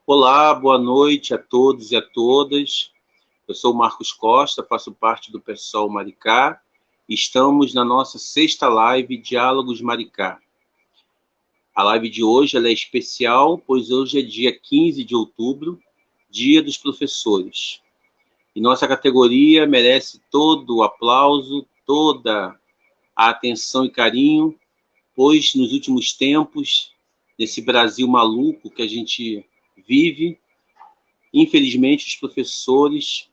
Olá, boa noite a todos e a todas. Eu sou o Marcos Costa, faço parte do PSOL Maricá. Estamos na nossa sexta live Diálogos Maricá. A live de hoje ela é especial, pois hoje é dia 15 de outubro, Dia dos Professores. E nossa categoria merece todo o aplauso, toda a atenção e carinho, pois nos últimos tempos, nesse Brasil maluco que a gente vive, infelizmente os professores,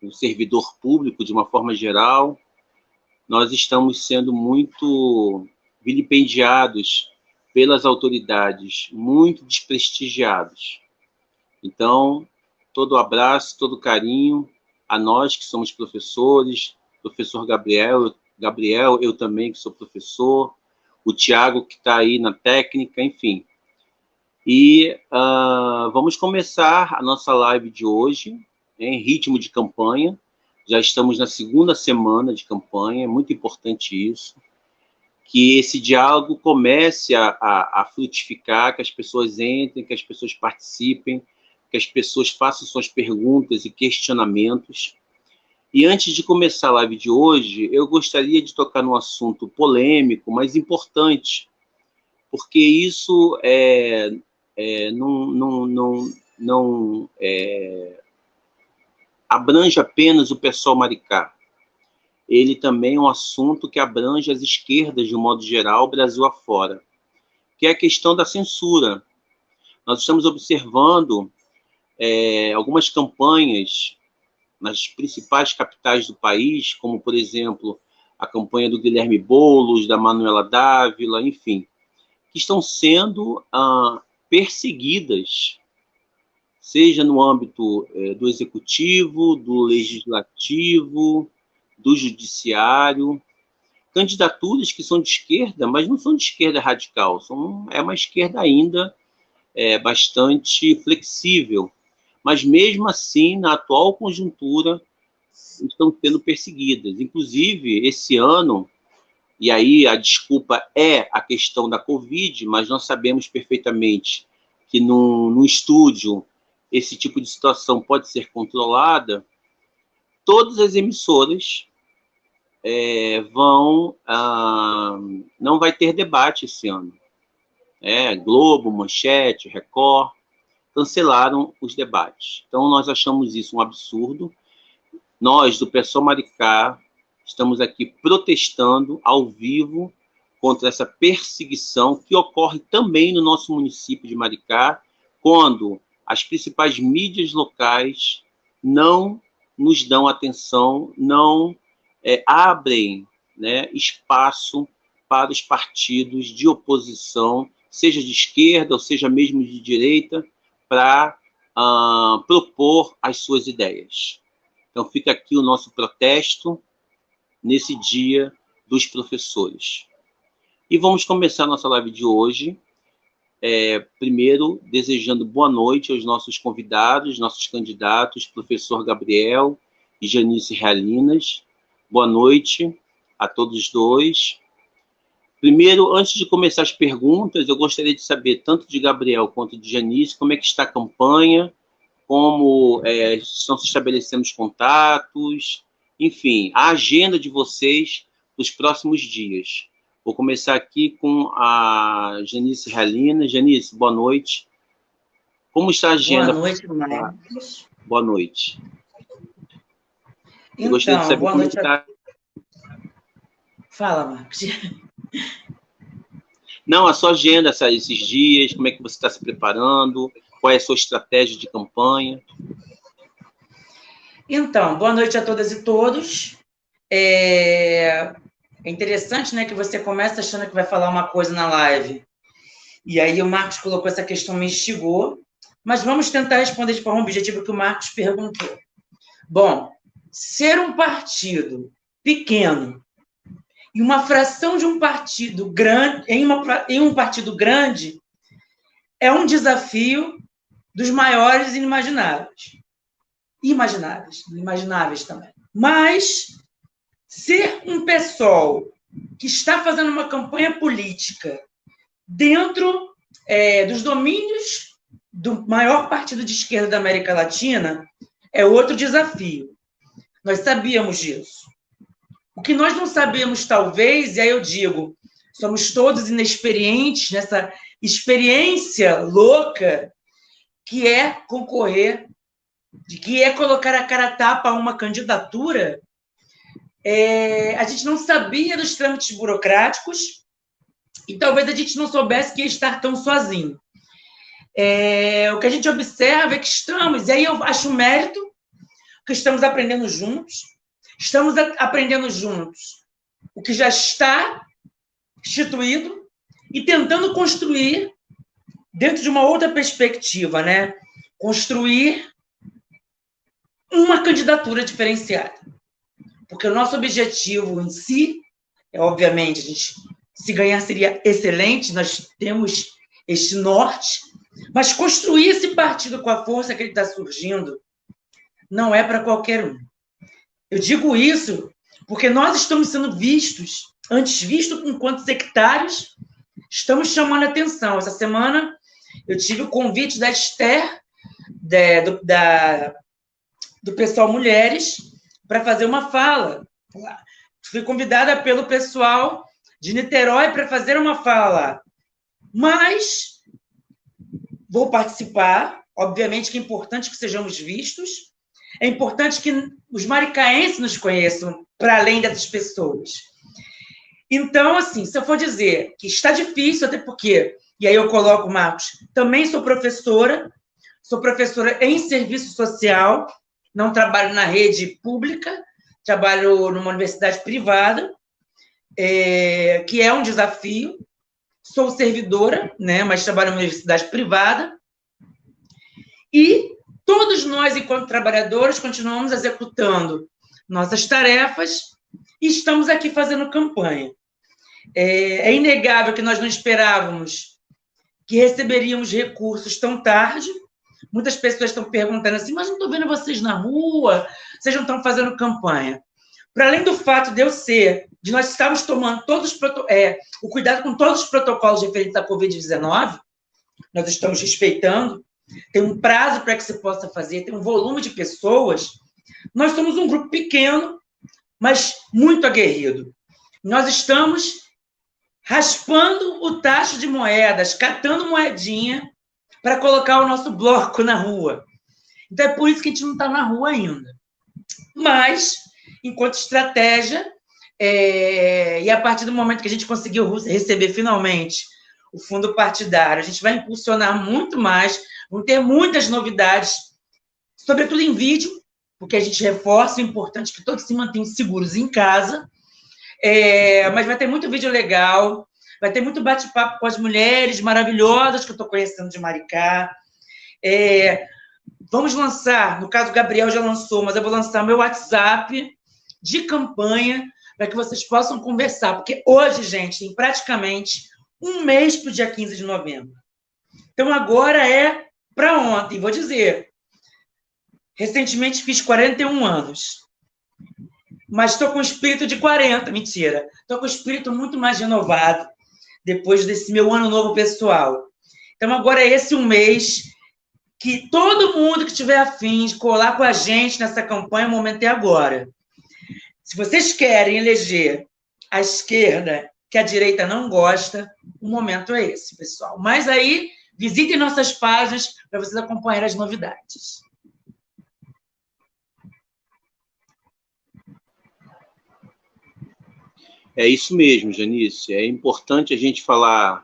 o servidor público de uma forma geral, nós estamos sendo muito vilipendiados pelas autoridades, muito desprestigiados. Então, todo o abraço, todo o carinho a nós que somos professores, professor Gabriel, eu também que sou professor, o Tiago que está aí na técnica, enfim. E vamos começar a nossa live de hoje em ritmo de campanha. Já estamos na segunda semana de campanha, é muito importante isso, que esse diálogo comece a frutificar, que as pessoas entrem, que as pessoas participem, que as pessoas façam suas perguntas e questionamentos. E antes de começar a live de hoje, eu gostaria de tocar num assunto polêmico, mas importante, porque isso não abrange apenas o PSOL Maricá. Ele também é um assunto que abrange as esquerdas, de um modo geral, Brasil afora, que é a questão da censura. Nós estamos observando algumas campanhas nas principais capitais do país, como, por exemplo, a campanha do Guilherme Boulos, da Manuela Dávila, enfim, que estão sendo perseguidas, seja no âmbito do executivo, do legislativo, do judiciário, candidaturas que são de esquerda, mas não são de esquerda radical, é uma esquerda ainda bastante flexível, mas mesmo assim, na atual conjuntura, estão sendo perseguidas. Inclusive, esse ano, e aí a desculpa é a questão da Covid, mas nós sabemos perfeitamente que num estúdio esse tipo de situação pode ser controlada. Todas as emissoras não vai ter debate esse ano. Globo, Manchete, Record, cancelaram os debates. Então, nós achamos isso um absurdo. Nós, do PSOL Maricá, estamos aqui protestando ao vivo contra essa perseguição que ocorre também no nosso município de Maricá, quando as principais mídias locais não nos dão atenção, não abrem, né, espaço para os partidos de oposição, seja de esquerda ou seja mesmo de direita, para propor as suas ideias. Então, fica aqui o nosso protesto nesse Dia dos Professores. E vamos começar a nossa live de hoje, primeiro desejando boa noite aos nossos convidados, nossos candidatos, professor Gabriel e Janice Realinas. Boa noite a todos os dois. Primeiro, antes de começar as perguntas, eu gostaria de saber, tanto de Gabriel quanto de Janice, como é que está a campanha, como estão se estabelecendo os contatos, enfim, a agenda de vocês nos próximos dias. Vou começar aqui com a Janice Realinas. Janice, boa noite. Como está a agenda? Boa noite, Marcos. Boa noite. Eu gostaria de saber boa noite. Fala, Marcos. Não, a sua agenda esses dias, como é que você está se preparando, qual é a sua estratégia de campanha? Então, boa noite a todas e todos. É interessante, né, que você começa achando que vai falar uma coisa na live, e aí o Marcos colocou essa questão, me instigou, mas vamos tentar responder de forma objetiva o que o Marcos perguntou. Bom, ser um partido pequeno e uma fração de um partido grande, em um partido grande, é um desafio dos maiores inimagináveis. Imagináveis também. Mas ser um PSOL que está fazendo uma campanha política dentro dos domínios do maior partido de esquerda da América Latina é outro desafio. Nós sabíamos disso. O que nós não sabemos, talvez, e aí eu digo, somos todos inexperientes nessa experiência louca que é concorrer, que é colocar a cara a tapa a uma candidatura. A gente não sabia dos trâmites burocráticos e talvez a gente não soubesse que ia estar tão sozinho. O que a gente observa é que estamos, e aí eu acho mérito, que estamos aprendendo juntos, o que já está instituído e tentando construir dentro de uma outra perspectiva, né? Construir uma candidatura diferenciada. Porque o nosso objetivo em si, obviamente, a gente, se ganhar seria excelente, nós temos este norte, mas construir esse partido com a força que ele está surgindo não é para qualquer um. Eu digo isso porque nós estamos sendo vistos, antes vistos enquanto sectários, estamos chamando a atenção. Essa semana eu tive o convite da Esther, do pessoal Mulheres, para fazer uma fala. Fui convidada pelo pessoal de Niterói para fazer uma fala. Mas vou participar. Obviamente que é importante que sejamos vistos. É importante que os maricaenses nos conheçam, para além dessas pessoas. Então, assim, se eu for dizer que está difícil, até porque, e aí eu coloco, Marcos, também sou professora em serviço social, não trabalho na rede pública, trabalho numa universidade privada, que é um desafio. Sou servidora, né, mas trabalho numa universidade privada. E todos nós, enquanto trabalhadores, continuamos executando nossas tarefas e estamos aqui fazendo campanha. É inegável que nós não esperávamos que receberíamos recursos tão tarde. Muitas pessoas estão perguntando assim, mas não estou vendo vocês na rua, vocês não estão fazendo campanha. Para além do fato de nós estarmos tomando o cuidado com todos os protocolos referentes à Covid-19, nós estamos respeitando, tem um prazo para que se possa fazer, tem um volume de pessoas. Nós somos um grupo pequeno, mas muito aguerrido. Nós estamos raspando o tacho de moedas, catando moedinha para colocar o nosso bloco na rua. Então, é por isso que a gente não está na rua ainda. Mas, enquanto estratégia, e a partir do momento que a gente conseguiu receber finalmente o fundo partidário, a gente vai impulsionar muito mais, vão ter muitas novidades, sobretudo em vídeo, porque a gente reforça o importante que todos se mantenham seguros em casa, mas vai ter muito vídeo legal, vai ter muito bate-papo com as mulheres maravilhosas que eu estou conhecendo de Maricá. Vamos lançar, no caso o Gabriel já lançou, mas eu vou lançar meu WhatsApp de campanha para que vocês possam conversar, porque hoje, gente, tem praticamente um mês para o dia 15 de novembro. Então, agora é para ontem, vou dizer. Recentemente fiz 41 anos, mas estou com o espírito de 40, mentira. Estou com o espírito muito mais renovado depois desse meu ano novo pessoal. Então, agora é esse um mês que todo mundo que tiver afim de colar com a gente nessa campanha, o momento é agora. Se vocês querem eleger a esquerda, que a direita não gosta, o momento é esse, pessoal. Mas aí, visitem nossas páginas para vocês acompanharem as novidades. É isso mesmo, Janice. É importante a gente falar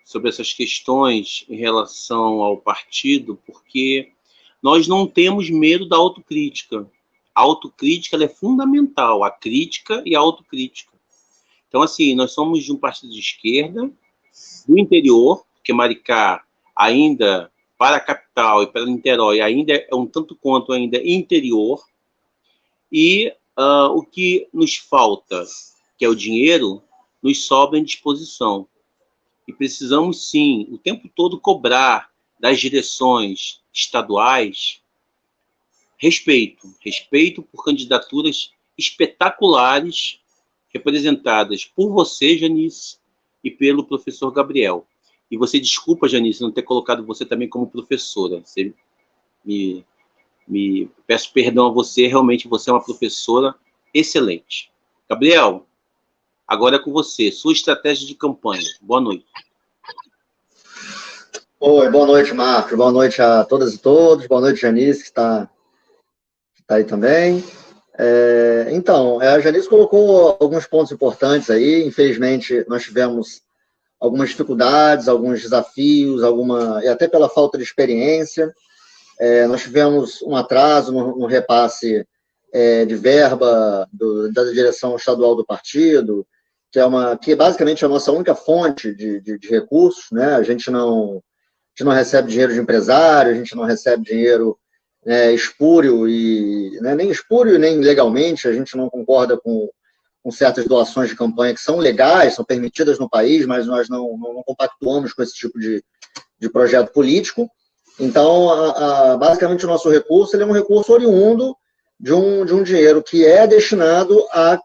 sobre essas questões em relação ao partido, porque nós não temos medo da autocrítica. A autocrítica ela é fundamental, a crítica e a autocrítica. Então, assim, nós somos de um partido de esquerda, do interior, porque Maricá ainda, para a capital e para Niterói, ainda é um tanto quanto ainda interior, e o que nos falta, que é o dinheiro, nos sobra em disposição. E precisamos, sim, o tempo todo cobrar das direções estaduais respeito por candidaturas espetaculares representadas por você, Janice, e pelo professor Gabriel. E você, desculpa, Janice, não ter colocado você também como professora. Você me peço perdão a você, realmente você é uma professora excelente. Gabriel, agora é com você, sua estratégia de campanha. Boa noite. Oi, boa noite, Marcos. Boa noite a todas e todos. Boa noite, Janice, que está aí também. Então, a Janice colocou alguns pontos importantes aí. Infelizmente, nós tivemos algumas dificuldades, alguns desafios, e até pela falta de experiência. Nós tivemos um atraso no repasse de verba da direção estadual do partido, que basicamente é a nossa única fonte de recursos, né? A gente não recebe dinheiro de empresário, a gente não recebe dinheiro espúrio, nem espúrio nem legalmente, a gente não concorda com certas doações de campanha que são legais, são permitidas no país, mas nós não compactuamos com esse tipo de projeto político. Então, basicamente, o nosso recurso ele é um recurso oriundo de um dinheiro que é destinado à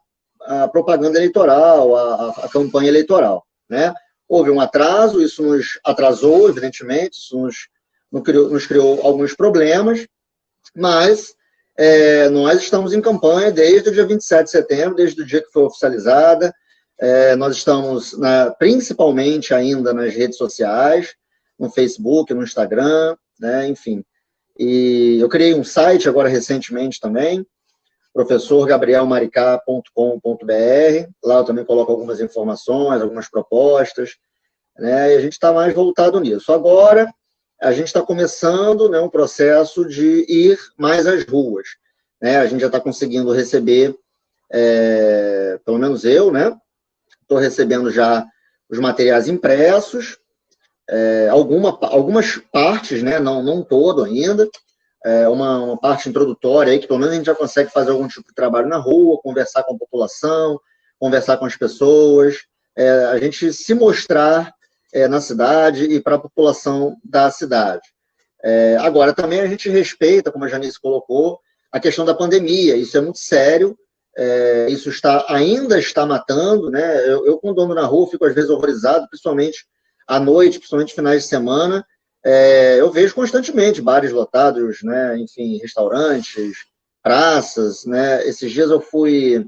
propaganda eleitoral, à campanha eleitoral, né? Houve um atraso, isso nos atrasou, evidentemente, isso nos criou alguns problemas, mas nós estamos em campanha desde o dia 27 de setembro, desde o dia que foi oficializada. Nós estamos principalmente ainda nas redes sociais, no Facebook, no Instagram, né, enfim. E eu criei um site agora recentemente também, professorgabrielmaricá.com.br. Lá eu também coloco algumas informações, algumas propostas, né, e a gente está mais voltado nisso. Agora, a gente está começando, né, um processo de ir mais às ruas, né? A gente já está conseguindo receber, pelo menos eu, né? Estou recebendo já os materiais impressos, algumas partes, né? Não todo ainda, uma parte introdutória aí que pelo menos a gente já consegue fazer algum tipo de trabalho na rua, conversar com a população, conversar com as pessoas, a gente se mostrar na cidade e para a população da cidade. Agora, também a gente respeita, como a Janice colocou, a questão da pandemia. Isso é muito sério, isso ainda está matando, né? Eu, quando ando na rua, fico às vezes horrorizado, principalmente à noite, principalmente finais de semana. Eu vejo constantemente bares lotados, né? Enfim, restaurantes, praças, né? Esses dias eu fui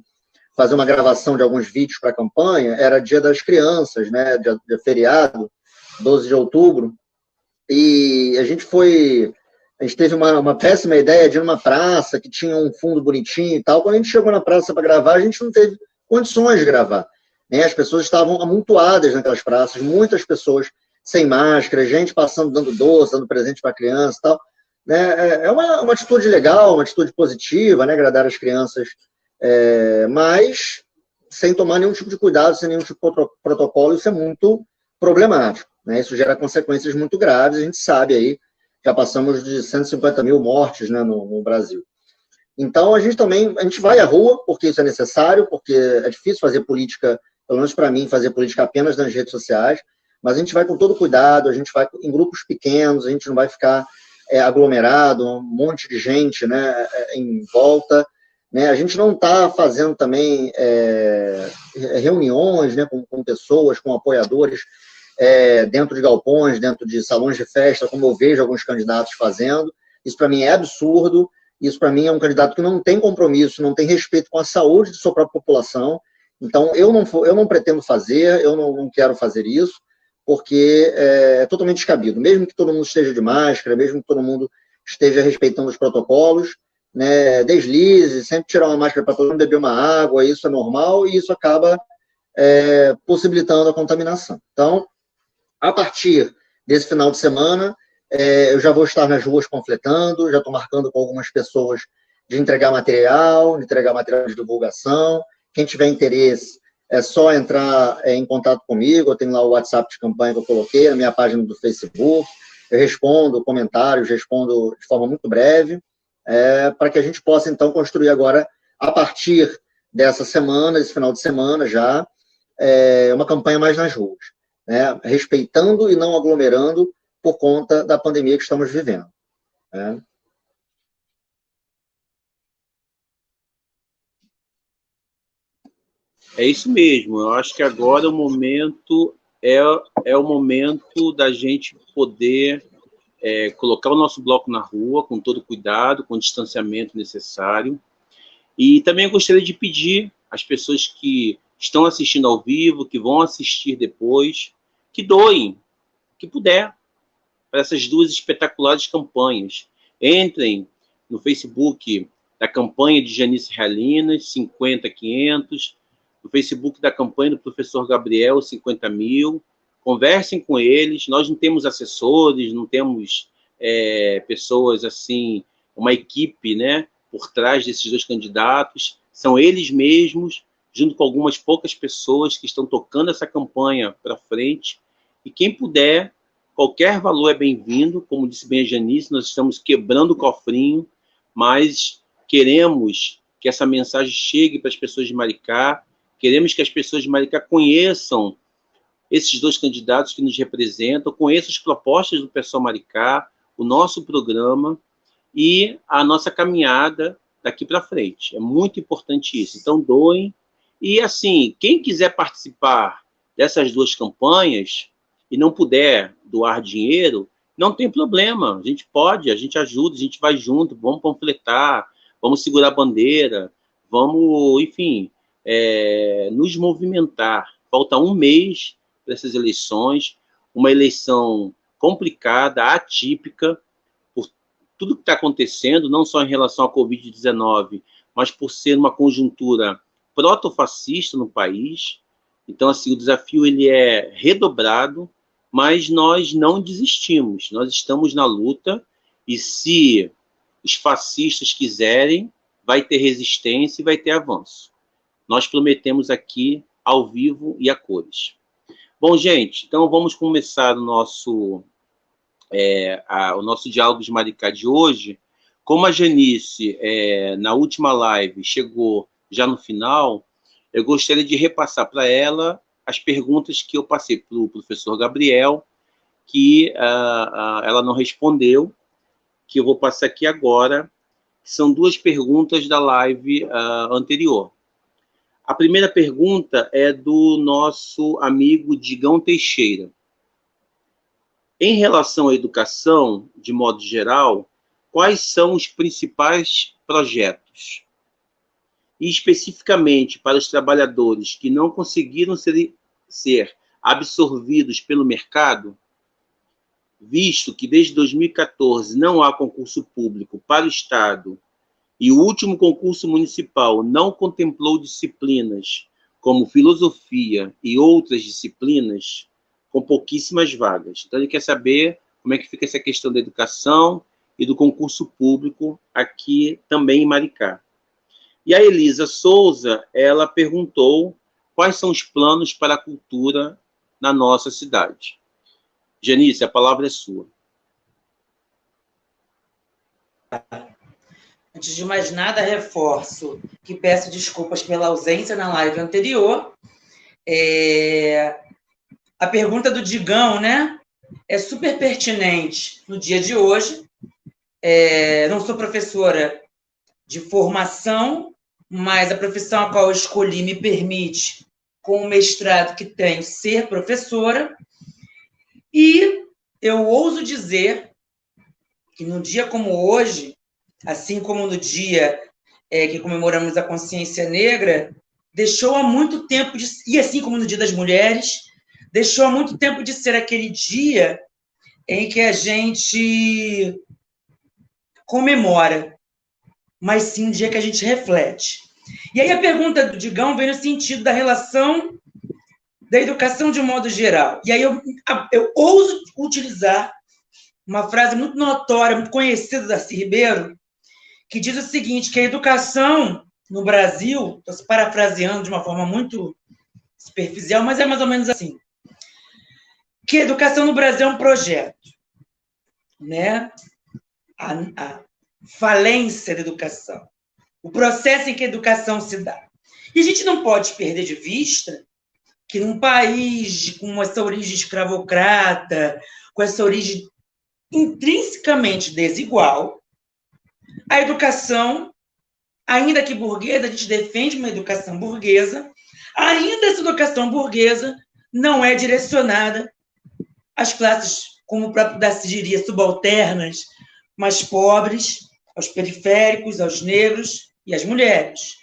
fazer uma gravação de alguns vídeos para a campanha, era Dia das Crianças, né, de feriado, 12 de outubro, e a gente teve uma péssima ideia de ir numa praça que tinha um fundo bonitinho e tal. Quando a gente chegou na praça para gravar, a gente não teve condições de gravar, né? As pessoas estavam amontoadas naquelas praças, muitas pessoas sem máscara, gente passando, dando doce, dando presente para a criança e tal, né? É uma atitude legal, uma atitude positiva, né, agradar as crianças, mas sem tomar nenhum tipo de cuidado, sem nenhum tipo de protocolo, isso é muito problemático, né? Isso gera consequências muito graves, a gente sabe aí, já passamos de 150 mil mortes, né, no Brasil. Então, a gente vai à rua, porque isso é necessário, porque é difícil fazer política, pelo menos para mim, fazer política apenas nas redes sociais, mas a gente vai com todo cuidado, a gente vai em grupos pequenos, a gente não vai ficar aglomerado, um monte de gente, né, em volta, né? A gente não está fazendo também reuniões, né, com pessoas, com apoiadores, dentro de galpões, dentro de salões de festa, como eu vejo alguns candidatos fazendo. Isso, para mim, é absurdo. Isso, para mim, é um candidato que não tem compromisso, não tem respeito com a saúde de sua própria população. Então, eu não pretendo fazer, eu não quero fazer isso, porque é totalmente descabido. Mesmo que todo mundo esteja de máscara, mesmo que todo mundo esteja respeitando os protocolos, né, deslize, sempre tirar uma máscara para todo mundo beber uma água, isso é normal e isso acaba possibilitando a contaminação. Então, a partir desse final de semana, eu já vou estar nas ruas panfletando, já estou marcando com algumas pessoas de entregar material de divulgação. Quem tiver interesse, é só entrar em contato comigo, eu tenho lá o WhatsApp de campanha que eu coloquei, na minha página do Facebook, eu respondo comentários, respondo de forma muito breve, para que a gente possa, então, construir agora, a partir dessa semana, esse final de semana já, uma campanha mais nas ruas, né? Respeitando e não aglomerando por conta da pandemia que estamos vivendo, né? É isso mesmo. Eu acho que agora o momento é o momento da gente poder colocar o nosso bloco na rua com todo cuidado, com o distanciamento necessário. E também eu gostaria de pedir às pessoas que estão assistindo ao vivo, que vão assistir depois, que doem, que puder, para essas duas espetaculares campanhas. Entrem no Facebook da campanha de Janice Realinas, 50.500, no Facebook da campanha do professor Gabriel, 50.000, conversem com eles. Nós não temos assessores, não temos pessoas assim, uma equipe, né, por trás desses dois candidatos, são eles mesmos, junto com algumas poucas pessoas que estão tocando essa campanha para frente, e quem puder, qualquer valor é bem-vindo, como disse bem a Janice, nós estamos quebrando o cofrinho, mas queremos que essa mensagem chegue para as pessoas de Maricá, queremos que as pessoas de Maricá conheçam esses dois candidatos que nos representam, conheçam as propostas do PSOL Maricá, o nosso programa e a nossa caminhada daqui para frente. É muito importante isso. Então, doem. E, assim, quem quiser participar dessas duas campanhas e não puder doar dinheiro, não tem problema. A gente pode, a gente ajuda, a gente vai junto, vamos panfletar, vamos segurar a bandeira, vamos, enfim, nos movimentar. Falta um mês para essas eleições, uma eleição complicada, atípica, por tudo que está acontecendo, não só em relação à Covid-19, mas por ser uma conjuntura protofascista no país. Então, assim, o desafio ele é redobrado, mas nós não desistimos, nós estamos na luta, e se os fascistas quiserem, vai ter resistência e vai ter avanço. Nós prometemos aqui, ao vivo e a cores. Bom, gente, então vamos começar o nosso Diálogo de Maricá de hoje. Como a Janice, na última live, chegou já no final, eu gostaria de repassar para ela as perguntas que eu passei para o professor Gabriel, que ela não respondeu, que eu vou passar aqui agora, que são duas perguntas da live anterior. A primeira pergunta é do nosso amigo Digão Teixeira. Em relação à educação, de modo geral, quais são os principais projetos? E especificamente para os trabalhadores que não conseguiram ser absorvidos pelo mercado, visto que desde 2014 não há concurso público para o Estado e o último concurso municipal não contemplou disciplinas como filosofia e outras disciplinas, com pouquíssimas vagas. Então, ele quer saber como é que fica essa questão da educação e do concurso público aqui também em Maricá. E a Elisa Souza, ela perguntou quais são os planos para a cultura na nossa cidade. Janice, a palavra é sua. Antes de mais nada, reforço que peço desculpas pela ausência na live anterior. A pergunta do Digão, né, é super pertinente no dia de hoje. Não sou professora de formação, mas a profissão a qual eu escolhi me permite, com o mestrado que tenho, ser professora. E eu ouso dizer que num dia como hoje, assim como no dia que comemoramos a consciência negra, deixou há muito tempo de, e assim como no Dia das Mulheres, deixou há muito tempo de ser aquele dia em que a gente comemora, mas sim um dia que a gente reflete. E aí a pergunta do Digão vem no sentido da relação da educação de um modo geral. E aí eu ouso utilizar uma frase muito notória, muito conhecida da Darcy Ribeiro, que diz o seguinte, que a educação no Brasil, estou parafraseando de uma forma muito superficial, mas é mais ou menos assim, que a educação no Brasil é um projeto, né? A falência da educação, o processo em que a educação se dá. E a gente não pode perder de vista que num país com essa origem escravocrata, com essa origem intrinsecamente desigual, a educação, ainda que burguesa, a gente defende uma educação burguesa, ainda essa educação burguesa não é direcionada às classes, como o próprio Darcy diria, subalternas, mais pobres, aos periféricos, aos negros e às mulheres.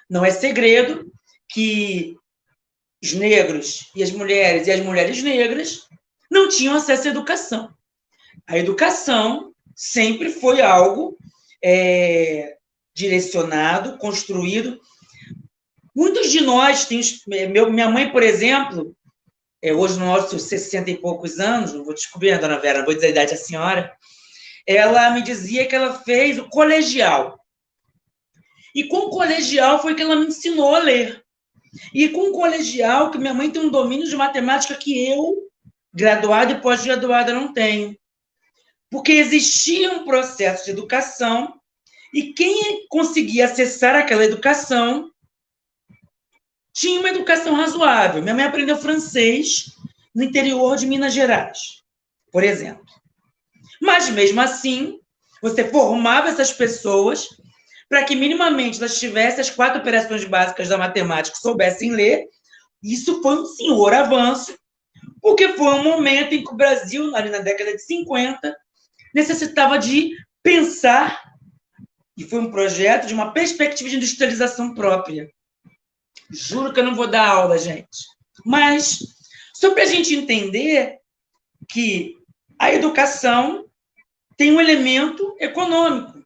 Não é segredo que os negros e as mulheres negras não tinham acesso à educação. A educação sempre foi algo direcionado, construído. Muitos de nós, minha mãe, por exemplo, hoje nos nossos 60 e poucos anos, não vou descobrir, dona Vera, não vou dizer a idade da senhora, ela me dizia que ela fez o colegial. E com o colegial foi que ela me ensinou a ler. E com o colegial, que minha mãe tem um domínio de matemática que eu, graduada e pós-graduada, não tenho. Porque existia um processo de educação e quem conseguia acessar aquela educação tinha uma educação razoável. Minha mãe aprendeu francês no interior de Minas Gerais, por exemplo. Mas, mesmo assim, você formava essas pessoas para que, minimamente, elas tivessem as 4 operações básicas da matemática, soubessem ler. Isso foi um senhor avanço, porque foi um momento em que o Brasil, ali na década de 50, necessitava de pensar, e foi um projeto de uma perspectiva de industrialização própria. Juro que eu não vou dar aula, gente. Mas, só para a gente entender que a educação tem um elemento econômico.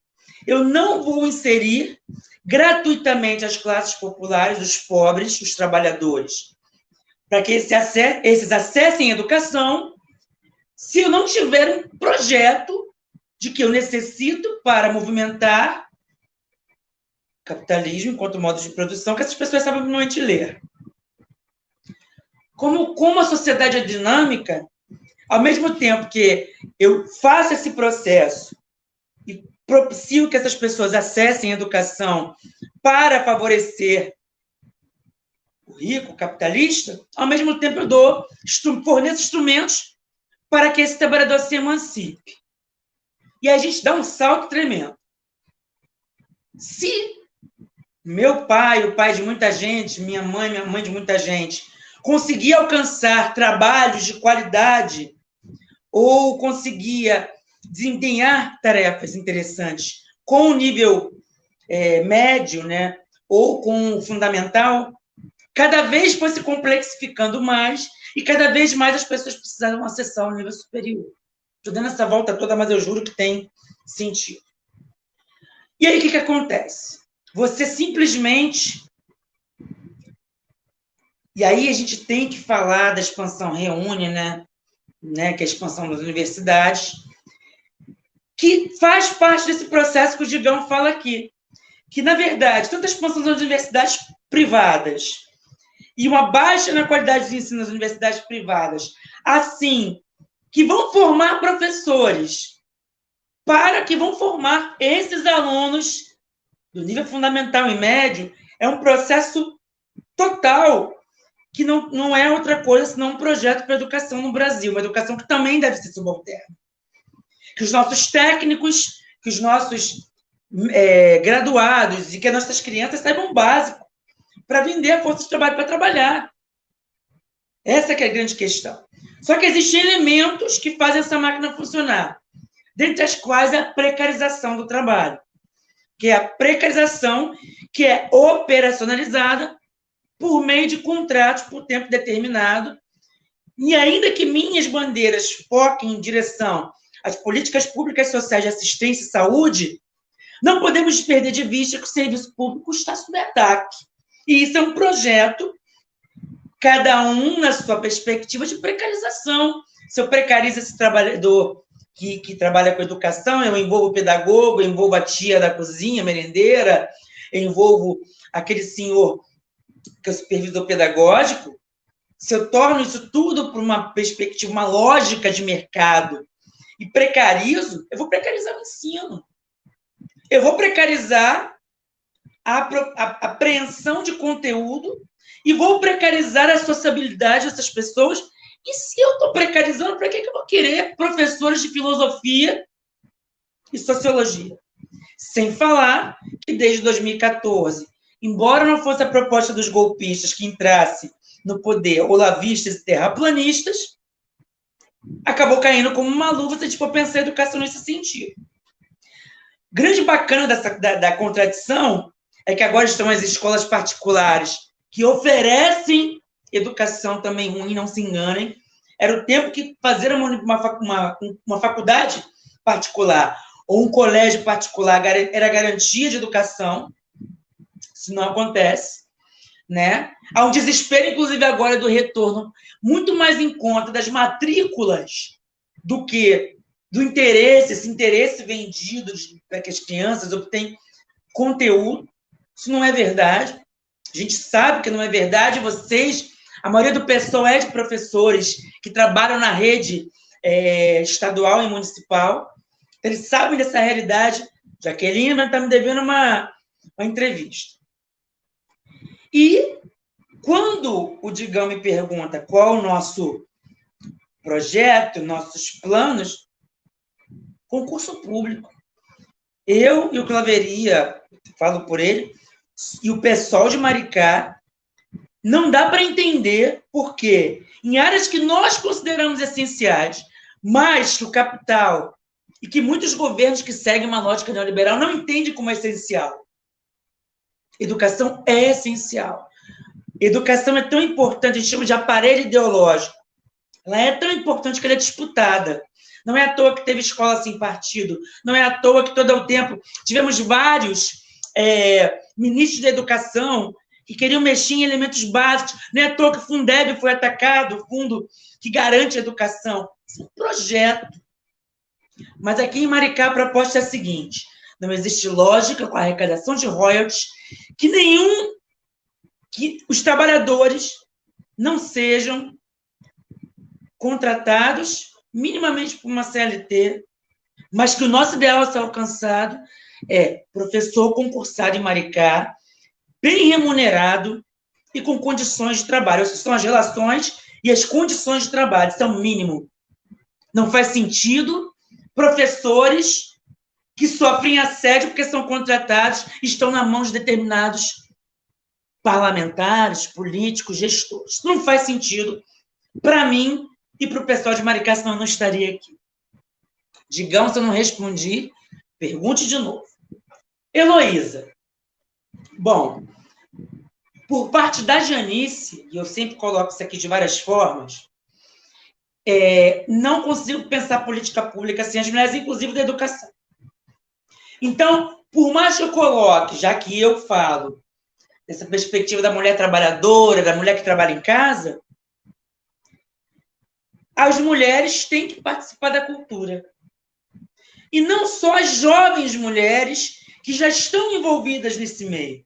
Eu não vou inserir gratuitamente as classes populares, os pobres, os trabalhadores, para que esses acessem a educação, se eu não tiver um projeto de que eu necessito para movimentar capitalismo enquanto modo de produção, que essas pessoas sabem minimamente ler. Como a sociedade é dinâmica, ao mesmo tempo que eu faço esse processo e propicio que essas pessoas acessem a educação para favorecer o rico, o capitalista, ao mesmo tempo eu forneço instrumentos para que esse trabalhador se emancipe. E aí a gente dá um salto tremendo. Se meu pai, o pai de muita gente, minha mãe de muita gente, conseguia alcançar trabalhos de qualidade ou conseguia desempenhar tarefas interessantes com o nível médio, né, ou com o fundamental, cada vez foi se complexificando mais e cada vez mais as pessoas precisavam acessar o nível superior. Estou dando essa volta toda, mas eu juro que tem sentido. E aí, o que acontece? Você simplesmente... E aí a gente tem que falar da expansão Reúne, né, que é a expansão das universidades, que faz parte desse processo que o Digão fala aqui. Que, na verdade, tanto a expansão das universidades privadas e uma baixa na qualidade de ensino nas universidades privadas, assim, que vão formar professores para que vão formar esses alunos do nível fundamental e médio, é um processo total, que não é outra coisa senão um projeto para a educação no Brasil, uma educação que também deve ser subalterna. Que os nossos técnicos, que os nossos graduados e que as nossas crianças saibam o básico para vender a força de trabalho para trabalhar. Essa que é a grande questão. Só que existem elementos que fazem essa máquina funcionar, dentre as quais a precarização do trabalho, que é a precarização que é operacionalizada por meio de contratos por tempo determinado, e ainda que minhas bandeiras foquem em direção às políticas públicas sociais de assistência e saúde, não podemos perder de vista que o serviço público está sob ataque. E isso é um projeto, cada um na sua perspectiva de precarização. Se eu precarizo esse trabalhador que trabalha com educação, eu envolvo o pedagogo, eu envolvo a tia da cozinha, merendeira, eu envolvo aquele senhor que é o supervisor pedagógico. Se eu torno isso tudo para uma perspectiva, uma lógica de mercado e precarizo, eu vou precarizar o ensino. Eu vou precarizar a apreensão de conteúdo e vou precarizar a sociabilidade dessas pessoas. E se eu estou precarizando, para que eu vou querer professores de filosofia e sociologia? Sem falar que, desde 2014, embora não fosse a proposta dos golpistas que entrasse no poder olavistas e terraplanistas, acabou caindo como uma luva se a gente for pensar a educação nesse sentido. Grande bacana da contradição é que agora estão as escolas particulares que oferecem educação também ruim, não se enganem. Era o tempo que fazer uma faculdade particular ou um colégio particular era garantia de educação. Isso não acontece, né? Há um desespero, inclusive, agora do retorno, muito mais em conta das matrículas do que do interesse, esse interesse vendido para que as crianças obtenham conteúdo. Isso não é verdade. A gente sabe que não é verdade. Vocês, a maioria do pessoal é de professores que trabalham na rede estadual e municipal. Eles sabem dessa realidade. Jaqueline está me devendo uma entrevista. E quando o Digão me pergunta qual o nosso projeto, nossos planos, concurso público. Eu e o Claveria, falo por ele, e o pessoal de Maricá, não dá para entender por quê. Em áreas que nós consideramos essenciais, mas que o capital e que muitos governos que seguem uma lógica neoliberal não entendem como é essencial. Educação é essencial. Educação é tão importante, a gente chama de aparelho ideológico. Ela é tão importante que ela é disputada. Não é à toa que teve escola sem partido. Não é à toa que todo o tempo tivemos vários ministros da educação que queriam mexer em elementos básicos. Não é à toa que o Fundeb foi atacado, o fundo que garante a educação. Isso é um projeto. Mas aqui em Maricá a proposta é a seguinte: não existe lógica com a arrecadação de royalties que os trabalhadores não sejam contratados minimamente por uma CLT, mas que o nosso ideal a ser alcançado é professor concursado em Maricá, bem remunerado e com condições de trabalho. Essas são as relações e as condições de trabalho, isso é o mínimo. Não faz sentido professores que sofrem assédio porque são contratados e estão na mão de determinados parlamentares, políticos, gestores. Isso não faz sentido para mim e para o pessoal de Maricá, senão eu não estaria aqui. Digam, se eu não respondi, pergunte de novo. Heloísa. Bom, por parte da Janice, e eu sempre coloco isso aqui de várias formas, não consigo pensar política pública sem as mulheres, inclusive da educação. Então, por mais que eu coloque, já que eu falo dessa perspectiva da mulher trabalhadora, da mulher que trabalha em casa, as mulheres têm que participar da cultura. E não só as jovens mulheres que já estão envolvidas nesse meio.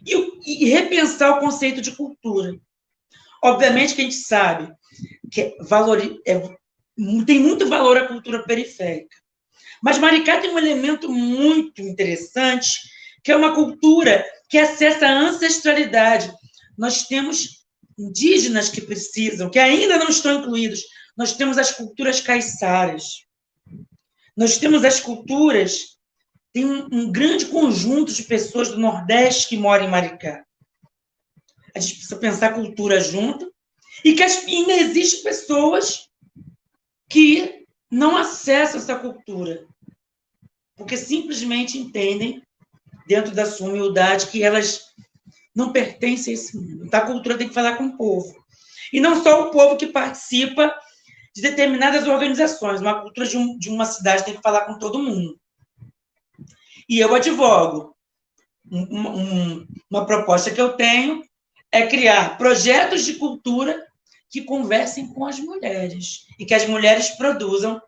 E repensar o conceito de cultura. Obviamente que a gente sabe que tem muito valor a cultura periférica. Mas Maricá tem um elemento muito interessante, que é uma cultura que acessa a ancestralidade. Nós temos indígenas que precisam, que ainda não estão incluídos. Nós temos as culturas caiçaras. Nós temos as culturas, tem um grande conjunto de pessoas do Nordeste que moram em Maricá. A gente precisa pensar a cultura junto e que ainda existem pessoas que não acessam essa cultura, porque simplesmente entendem, dentro da sua humildade, que elas não pertencem a esse mundo. Então, a cultura tem que falar com o povo. E não só o povo que participa de determinadas organizações. Uma cultura de uma cidade tem que falar com todo mundo. E eu advogo. Uma proposta que eu tenho é criar projetos de cultura que conversem com as mulheres e que as mulheres produzam.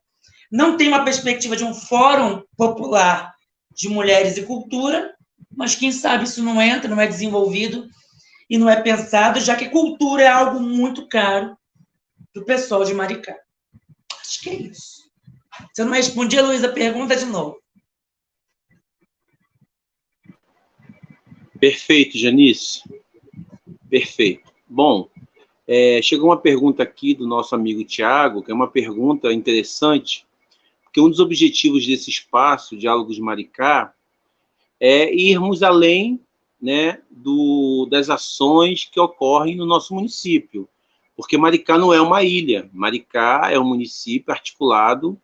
Não tem uma perspectiva de um fórum popular de mulheres e cultura, mas quem sabe isso não entra, não é desenvolvido e não é pensado, já que cultura é algo muito caro para o pessoal de Maricá. Acho que é isso. Se eu não respondi, Luísa, pergunta de novo. Perfeito, Janice. Perfeito. Bom, chegou uma pergunta aqui do nosso amigo Tiago, que é uma pergunta interessante, porque um dos objetivos desse espaço, Diálogos Maricá, é irmos além né, das ações que ocorrem no nosso município. Porque Maricá não é uma ilha. Maricá é um município articulado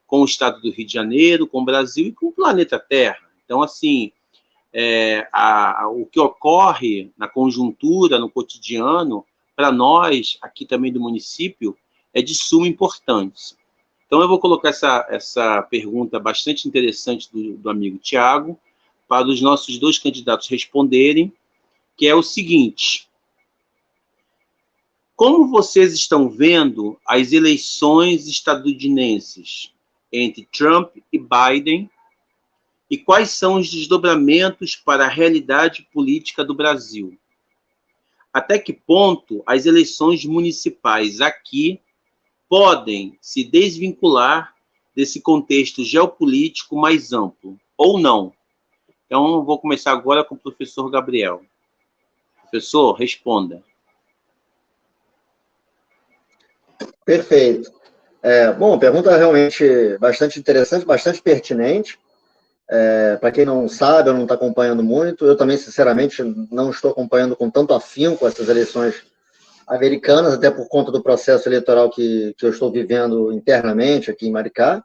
com o estado do Rio de Janeiro, com o Brasil e com o planeta Terra. Então, assim, o que ocorre na conjuntura, no cotidiano, para nós, aqui também do município, é de suma importância. Então, eu vou colocar essa pergunta bastante interessante do amigo Tiago, para os nossos dois candidatos responderem, que é o seguinte: como vocês estão vendo as eleições estadunidenses entre Trump e Biden, e quais são os desdobramentos para a realidade política do Brasil? Até que ponto as eleições municipais aqui podem se desvincular desse contexto geopolítico mais amplo, ou não? Então, vou começar agora com o professor Gabriel. Professor, responda. Perfeito. Bom, pergunta realmente bastante interessante, bastante pertinente. Para quem não sabe ou não está acompanhando muito, eu também, sinceramente, não estou acompanhando com tanto afinco essas eleições americanas, até por conta do processo eleitoral que eu estou vivendo internamente aqui em Maricá.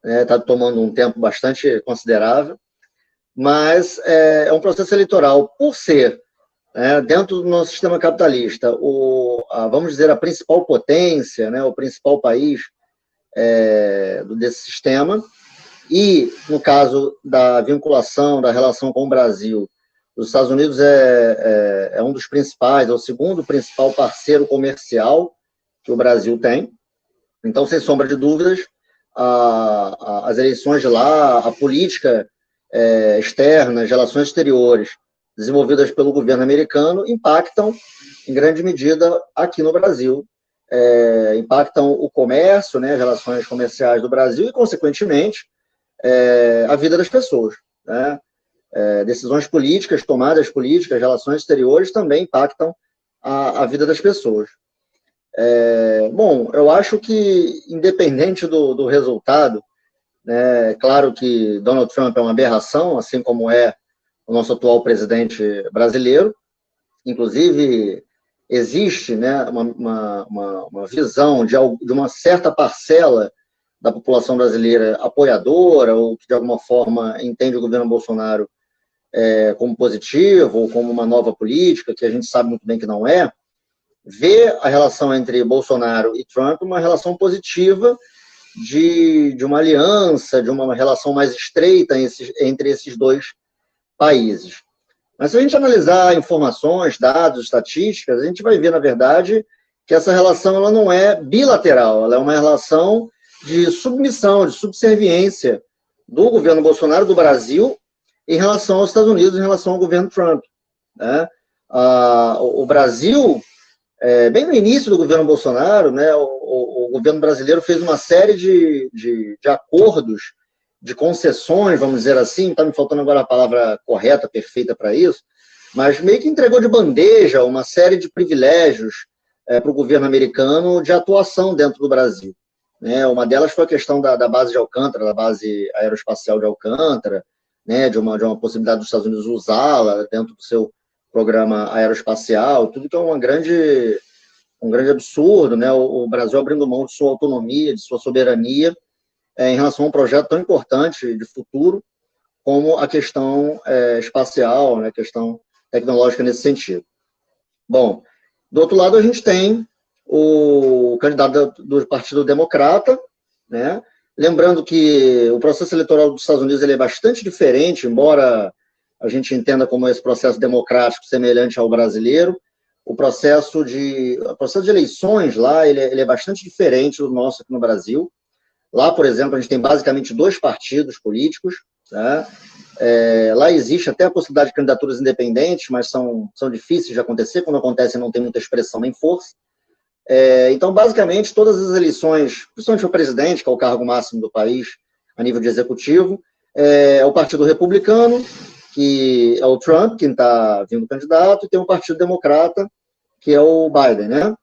Está tomando um tempo bastante considerável, mas é um processo eleitoral, por ser dentro do nosso sistema capitalista, vamos dizer, a principal potência, o principal país desse sistema, e, no caso da vinculação, da relação com o Brasil, os Estados Unidos é um dos principais, é o segundo principal parceiro comercial que o Brasil tem. Então, sem sombra de dúvidas, as eleições de lá, a política externa, as relações exteriores desenvolvidas pelo governo americano impactam, em grande medida, aqui no Brasil. Impactam o comércio, as relações comerciais do Brasil e, consequentemente, a vida das pessoas. Decisões políticas, tomadas políticas, relações exteriores também impactam a vida das pessoas. Bom, eu acho que, independente do resultado, claro que Donald Trump é uma aberração, assim como é o nosso atual presidente brasileiro. Inclusive, existe uma visão de uma certa parcela da população brasileira apoiadora, ou que de alguma forma entende o governo Bolsonaro como positivo, ou como uma nova política, que a gente sabe muito bem que não é, vê a relação entre Bolsonaro e Trump uma relação positiva de uma aliança, de uma relação mais estreita entre esses dois países. Mas se a gente analisar informações, dados, estatísticas, a gente vai ver, na verdade, que essa relação ela não é bilateral, ela é uma relação de submissão, de subserviência do governo Bolsonaro, do Brasil, em relação aos Estados Unidos, em relação ao governo Trump. O Brasil, bem no início do governo Bolsonaro, o governo brasileiro fez uma série de acordos, de concessões, vamos dizer assim, está me faltando agora a palavra correta, perfeita para isso, mas meio que entregou de bandeja uma série de privilégios para o governo americano de atuação dentro do Brasil. Uma delas foi a questão da base de Alcântara, da base aeroespacial de Alcântara, de uma possibilidade dos Estados Unidos usá-la dentro do seu programa aeroespacial, tudo que é um grande absurdo, o Brasil abrindo mão de sua autonomia, de sua soberania, em relação a um projeto tão importante de futuro como a questão espacial, a questão tecnológica nesse sentido. Bom, do outro lado a gente tem o candidato do Partido Democrata, lembrando que o processo eleitoral dos Estados Unidos ele é bastante diferente, embora a gente entenda como esse processo democrático semelhante ao brasileiro. O processo de eleições lá ele é bastante diferente do nosso aqui no Brasil. Lá, por exemplo, a gente tem basicamente 2 partidos políticos. Lá existe até a possibilidade de candidaturas independentes, mas são difíceis de acontecer. Quando acontecem, não tem muita expressão nem força. Então, basicamente, todas as eleições, principalmente o presidente, que é o cargo máximo do país, a nível de executivo, é o Partido Republicano, que é o Trump, quem está vindo candidato, e tem o Partido Democrata, que é o Biden,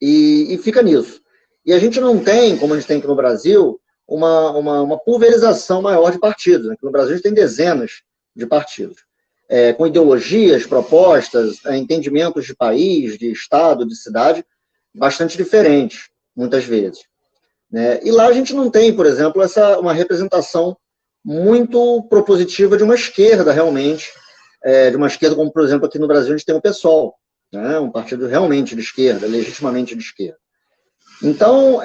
E fica nisso. E a gente não tem, como a gente tem aqui no Brasil, uma pulverização maior de partidos. Aqui no Brasil a gente tem dezenas de partidos. com ideologias, propostas, entendimentos de país, de Estado, de cidade, bastante diferentes, muitas vezes. Né? E lá a gente não tem, por exemplo, uma representação muito propositiva de uma esquerda, realmente, de uma esquerda como, por exemplo, aqui no Brasil a gente tem o PSOL, né? Um partido realmente de esquerda, legitimamente de esquerda. Então,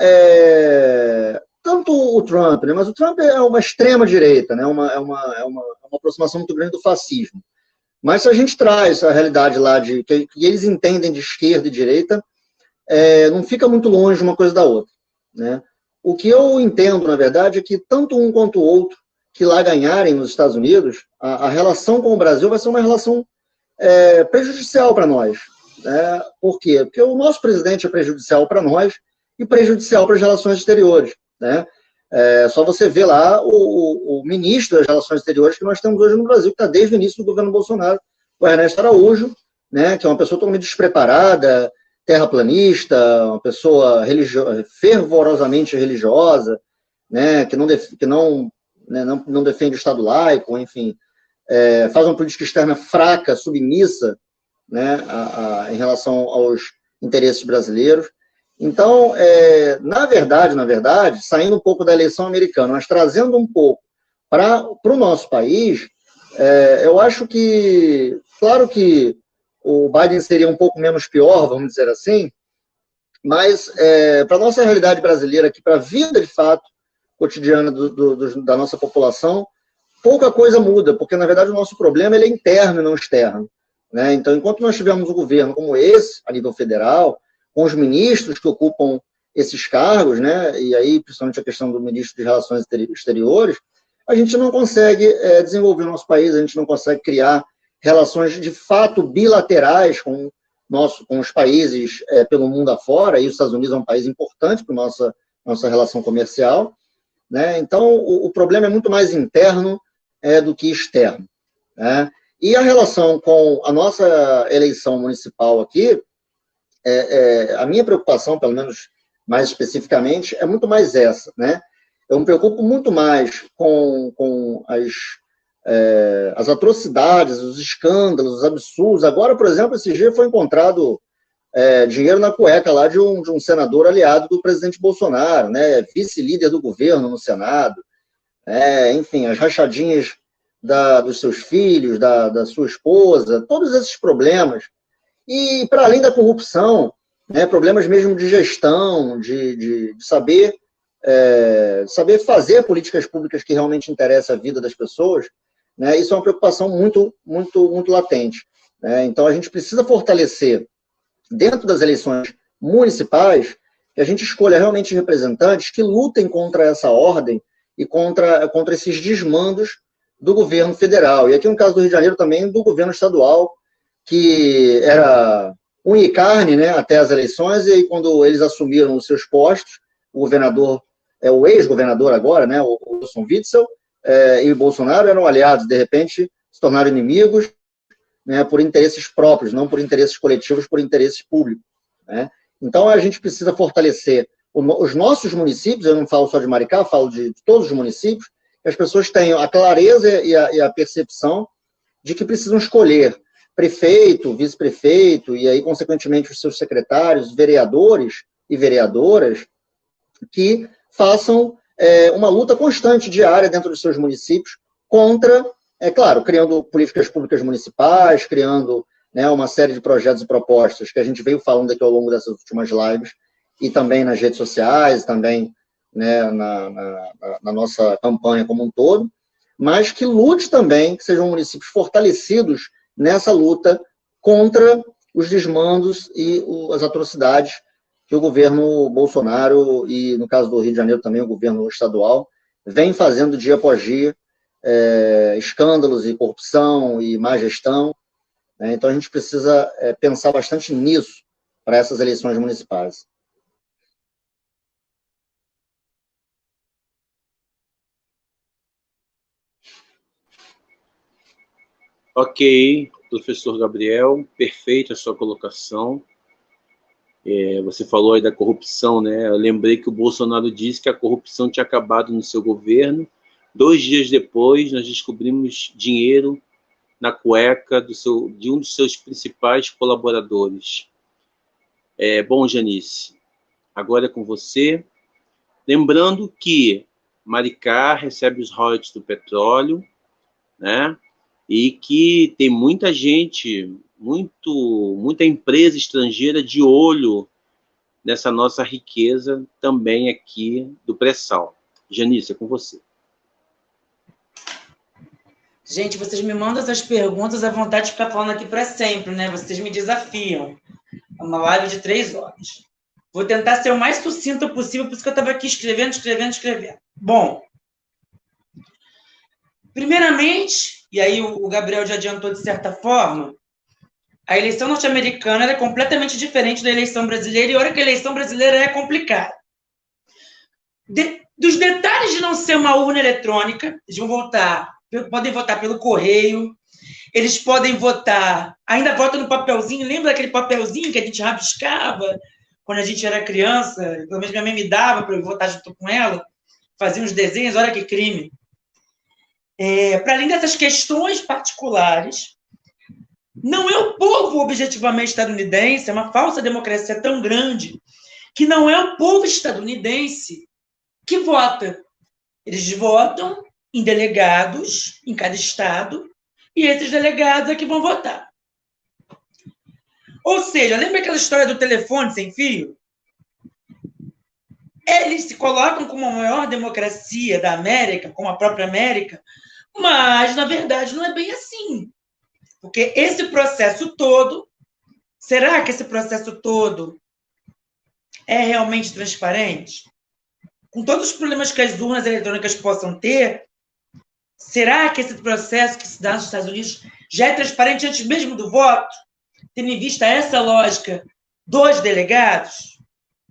tanto o Trump, né? Mas o Trump é uma extrema-direita, né? É uma aproximação muito grande do fascismo. Mas se a gente traz a realidade lá que eles entendem de esquerda e direita, não fica muito longe uma coisa da outra. Né? O que eu entendo, na verdade, é que tanto um quanto o outro que lá ganharem nos Estados Unidos, a relação com o Brasil vai ser uma relação prejudicial para nós. Né? Por quê? Porque o nosso presidente é prejudicial para nós e prejudicial para as relações exteriores. Né? Só você ver lá o ministro das Relações Exteriores que nós temos hoje no Brasil, que está desde o início do governo Bolsonaro, o Ernesto Araújo, né, que é uma pessoa totalmente despreparada, terraplanista, uma pessoa fervorosamente religiosa, né, que não defende o Estado laico, enfim, faz uma política externa fraca, submissa, né, em relação aos interesses brasileiros. Então, na verdade, saindo um pouco da eleição americana, mas trazendo um pouco para o nosso país, eu acho que, claro que o Biden seria um pouco menos pior, vamos dizer assim, mas para a nossa realidade brasileira aqui, para a vida, de fato, cotidiana da nossa população, pouca coisa muda, porque, na verdade, o nosso problema ele é interno e não externo. Né? Então, enquanto nós tivermos um governo como esse, a nível federal, com os ministros que ocupam esses cargos, né, e aí, principalmente a questão do ministro de Relações Exteriores, a gente não consegue desenvolver o nosso país, a gente não consegue criar relações de fato bilaterais com os países pelo mundo afora, e os Estados Unidos é um país importante para a nossa relação comercial. Né? Então, o problema é muito mais interno do que externo. Né? E a relação com a nossa eleição municipal aqui, a minha preocupação, pelo menos mais especificamente, é muito mais essa. Né? Eu me preocupo muito mais com as atrocidades, os escândalos, os absurdos. Agora, por exemplo, esse dia foi encontrado dinheiro na cueca lá de um senador aliado do presidente Bolsonaro, né? Vice-líder do governo no Senado. Enfim, as rachadinhas dos seus filhos, da sua esposa, todos esses problemas. E, para além da corrupção, né, problemas mesmo de gestão, de saber fazer políticas públicas que realmente interessam a vida das pessoas, né, isso é uma preocupação muito, muito, muito latente. Né? Então, a gente precisa fortalecer, dentro das eleições municipais, que a gente escolha realmente representantes que lutem contra essa ordem e contra esses desmandos do governo federal. E aqui, no caso do Rio de Janeiro, também do governo estadual, que era unha e carne, né, até as eleições, e aí, quando eles assumiram os seus postos, o governador, o ex-governador agora, né, o Wilson Witzel, e o Bolsonaro eram aliados, de repente se tornaram inimigos, né, por interesses próprios, não por interesses coletivos, por interesses públicos. Né? Então, a gente precisa fortalecer os nossos municípios, eu não falo só de Maricá, falo de todos os municípios, que as pessoas tenham a clareza e a percepção de que precisam escolher prefeito, vice-prefeito, e aí, consequentemente, os seus secretários, vereadores e vereadoras, que façam uma luta constante, diária, dentro dos seus municípios, contra, claro, criando políticas públicas municipais, criando, né, uma série de projetos e propostas que a gente veio falando aqui ao longo dessas últimas lives, e também nas redes sociais, também, né, na nossa campanha como um todo, mas que lute também, que sejam municípios fortalecidos nessa luta contra os desmandos e as atrocidades que o governo Bolsonaro, e no caso do Rio de Janeiro também o governo estadual, vem fazendo dia após dia, escândalos e corrupção e má gestão. Né? Então a gente precisa pensar bastante nisso para essas eleições municipais. Ok, professor Gabriel, perfeita a sua colocação. Você falou aí da corrupção, né? Eu lembrei que o Bolsonaro disse que a corrupção tinha acabado no seu governo. 2 dias depois, nós descobrimos dinheiro na cueca de um dos seus principais colaboradores. Bom, Janice, agora é com você. Lembrando que Maricá recebe os royalties do petróleo, né? E que tem muita gente, muita empresa estrangeira de olho nessa nossa riqueza também aqui do pré-sal. Janice, é com você. Gente, vocês me mandam essas perguntas à vontade de ficar falando aqui para sempre, né? Vocês me desafiam. É uma live de 3 horas. Vou tentar ser o mais sucinta possível, por isso que eu estava aqui escrevendo. Bom, primeiramente, e aí o Gabriel já adiantou de certa forma, a eleição norte-americana é completamente diferente da eleição brasileira, e olha que a eleição brasileira é complicada. Dos detalhes de não ser uma urna eletrônica, eles vão podem votar pelo correio, eles podem votar, ainda votam no papelzinho, lembra daquele papelzinho que a gente rabiscava quando a gente era criança? Pelo menos minha mãe me dava para eu votar junto com ela, fazia uns desenhos, olha que crime. Para além dessas questões particulares, não é o povo objetivamente estadunidense, é uma falsa democracia tão grande que não é o povo estadunidense que vota. Eles votam em delegados em cada estado e esses delegados é que vão votar. Ou seja, lembra aquela história do telefone sem fio? Eles se colocam como a maior democracia da América, como a própria América, mas, na verdade, não é bem assim. Porque esse processo todo, será que esse processo todo é realmente transparente? Com todos os problemas que as urnas eletrônicas possam ter, será que esse processo que se dá nos Estados Unidos já é transparente antes mesmo do voto? Tendo em vista essa lógica dos delegados?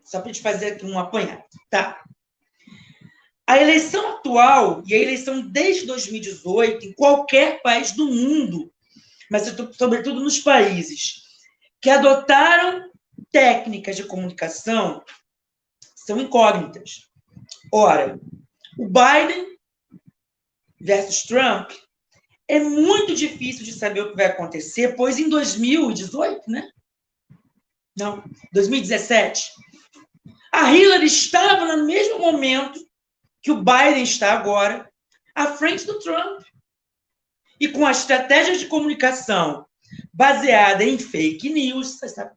Só para a gente fazer aqui um apanhado, tá? A eleição atual e a eleição desde 2018, em qualquer país do mundo, mas sobretudo nos países que adotaram técnicas de comunicação, são incógnitas. Ora, o Biden versus Trump é muito difícil de saber o que vai acontecer, pois em 2018, né? Não, 2017, a Hillary estava no mesmo momento que o Biden está agora, à frente do Trump. E com a estratégia de comunicação baseada em fake news, sabe?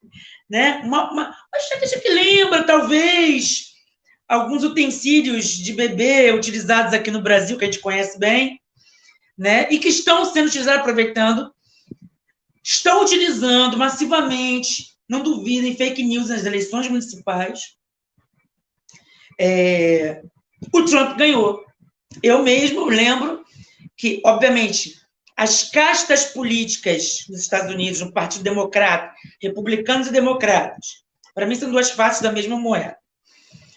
Né? Uma estratégia que lembra, talvez, alguns utensílios de bebê utilizados aqui no Brasil, que a gente conhece bem, né? E que estão sendo utilizados, estão utilizando massivamente, não duvidem, fake news nas eleições municipais. O Trump ganhou. Eu mesmo lembro que, obviamente, as castas políticas dos Estados Unidos, no Partido Democrata, republicanos e democratas, para mim são 2 faces da mesma moeda.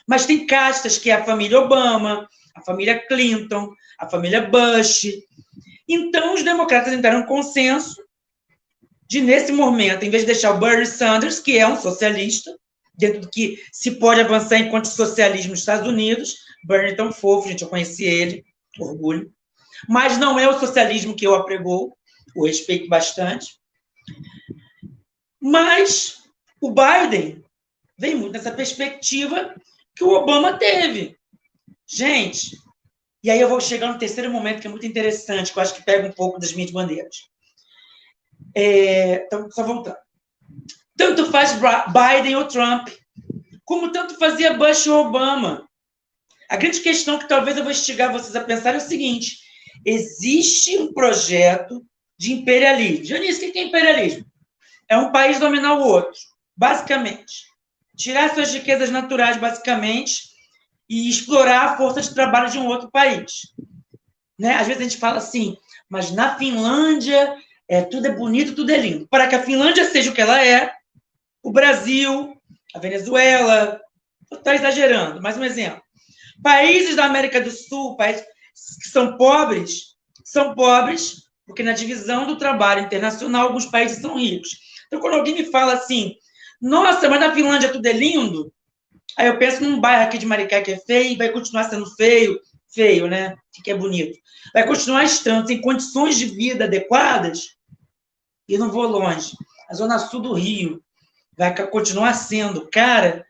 Mas tem castas que é a família Obama, a família Clinton, a família Bush. Então, os democratas entraram em consenso de, nesse momento, em vez de deixar o Bernie Sanders, que é um socialista, dentro do que se pode avançar enquanto socialismo nos Estados Unidos, Bernie é tão fofo, gente, eu conheci ele, orgulho, mas não é o socialismo que eu apregou, o respeito bastante. Mas o Biden vem muito nessa perspectiva que o Obama teve. Gente, e aí eu vou chegar no terceiro momento, que é muito interessante, que eu acho que pega um pouco das minhas bandeiras. Então, só voltando. Tanto faz Biden ou Trump, como tanto fazia Bush ou Obama. A grande questão que talvez eu vou instigar vocês a pensar é o seguinte: existe um projeto de imperialismo. Janice, o que é imperialismo? É um país dominar o outro, basicamente. Tirar suas riquezas naturais, basicamente, e explorar a força de trabalho de um outro país. Né? Às vezes a gente fala assim, mas na Finlândia tudo é bonito, tudo é lindo. Para que a Finlândia seja o que ela é, o Brasil, a Venezuela, estou exagerando, mais um exemplo. Países da América do Sul, países que são pobres porque na divisão do trabalho internacional alguns países são ricos. Então, quando alguém me fala assim, nossa, mas na Finlândia tudo é lindo, aí eu penso num bairro aqui de Maricá que é feio, vai continuar sendo feio, feio, né? O que é bonito? Vai continuar estando sem condições de vida adequadas, e não vou longe. A Zona Sul do Rio vai continuar sendo cara,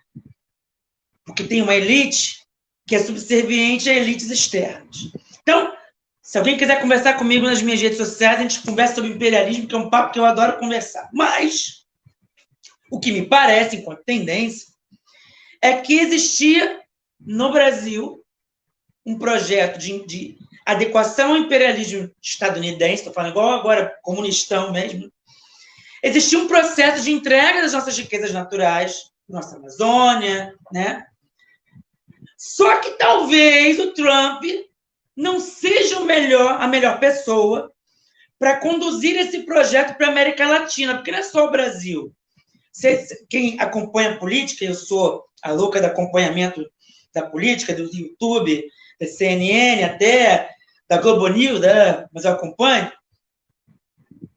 porque tem uma elite que é subserviente a elites externas. Então, se alguém quiser conversar comigo nas minhas redes sociais, a gente conversa sobre imperialismo, que é um papo que eu adoro conversar. Mas, o que me parece, enquanto tendência, é que existia no Brasil um projeto de adequação ao imperialismo estadunidense, estou falando igual agora, comunistão mesmo. Existia um processo de entrega das nossas riquezas naturais, nossa Amazônia, né? Só que talvez o Trump não seja a melhor pessoa para conduzir esse projeto para a América Latina, porque não é só o Brasil. Quem acompanha a política, eu sou a louca do acompanhamento da política, do YouTube, da CNN, até da Globo News, mas eu acompanho,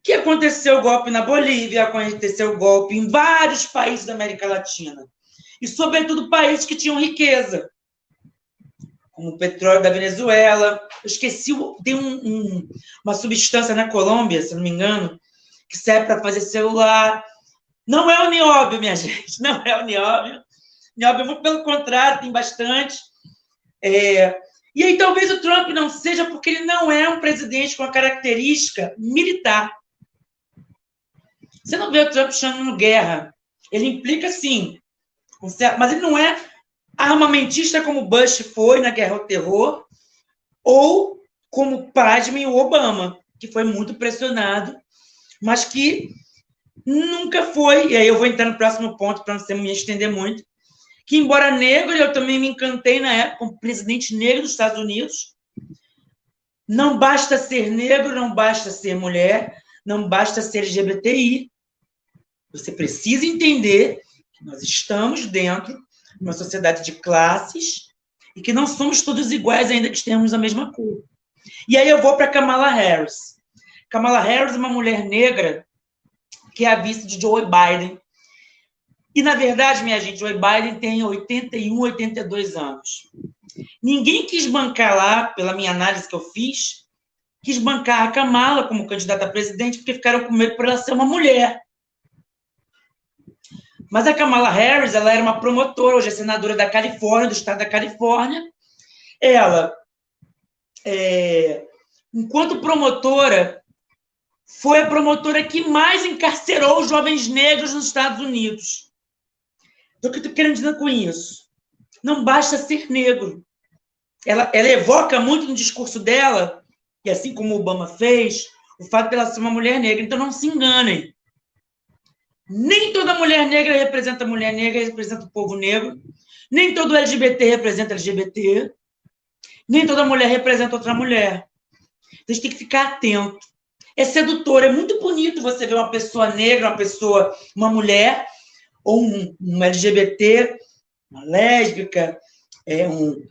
que aconteceu o golpe na Bolívia, aconteceu o golpe em vários países da América Latina, e sobretudo países que tinham riqueza, como o petróleo da Venezuela. Eu esqueci, tem uma substância na Colômbia, se não me engano, que serve para fazer celular. Não é o nióbio, minha gente, não é o nióbio. Nióbio, muito pelo contrário, tem bastante. E aí talvez o Trump não seja porque ele não é um presidente com a característica militar. Você não vê o Trump chamando guerra. Ele implica, sim, mas ele não é armamentista como Bush foi na Guerra ao Terror, ou como pasmem o Obama, que foi muito pressionado, mas que nunca foi, e aí eu vou entrar no próximo ponto para não me estender muito, que embora negro, eu também me encantei na época como presidente negro dos Estados Unidos. Não basta ser negro, não basta ser mulher, não basta ser LGBTI. Você precisa entender que nós estamos dentro de uma sociedade de classes e que não somos todos iguais, ainda que tenhamos a mesma cor. E aí eu vou para Kamala Harris. Kamala Harris é uma mulher negra que é a vice de Joe Biden. E, na verdade, minha gente, Joe Biden tem 81, 82 anos. Ninguém quis bancar lá, pela minha análise que eu fiz, quis bancar a Kamala como candidata a presidente, porque ficaram com medo por ela ser uma mulher. Mas a Kamala Harris, ela era uma promotora, hoje é senadora da Califórnia, do estado da Califórnia. Ela, enquanto promotora, foi a promotora que mais encarcerou os jovens negros nos Estados Unidos. Então, o que eu estou querendo dizer com isso? Não basta ser negro. Ela evoca muito no discurso dela, e assim como o Obama fez, o fato de ela ser uma mulher negra. Então, não se enganem. Nem toda mulher negra representa o povo negro. Nem todo LGBT representa LGBT. Nem toda mulher representa outra mulher. Então, a gente tem que ficar atento. É sedutor, é muito bonito você ver uma pessoa negra, uma mulher, ou um LGBT, uma lésbica, um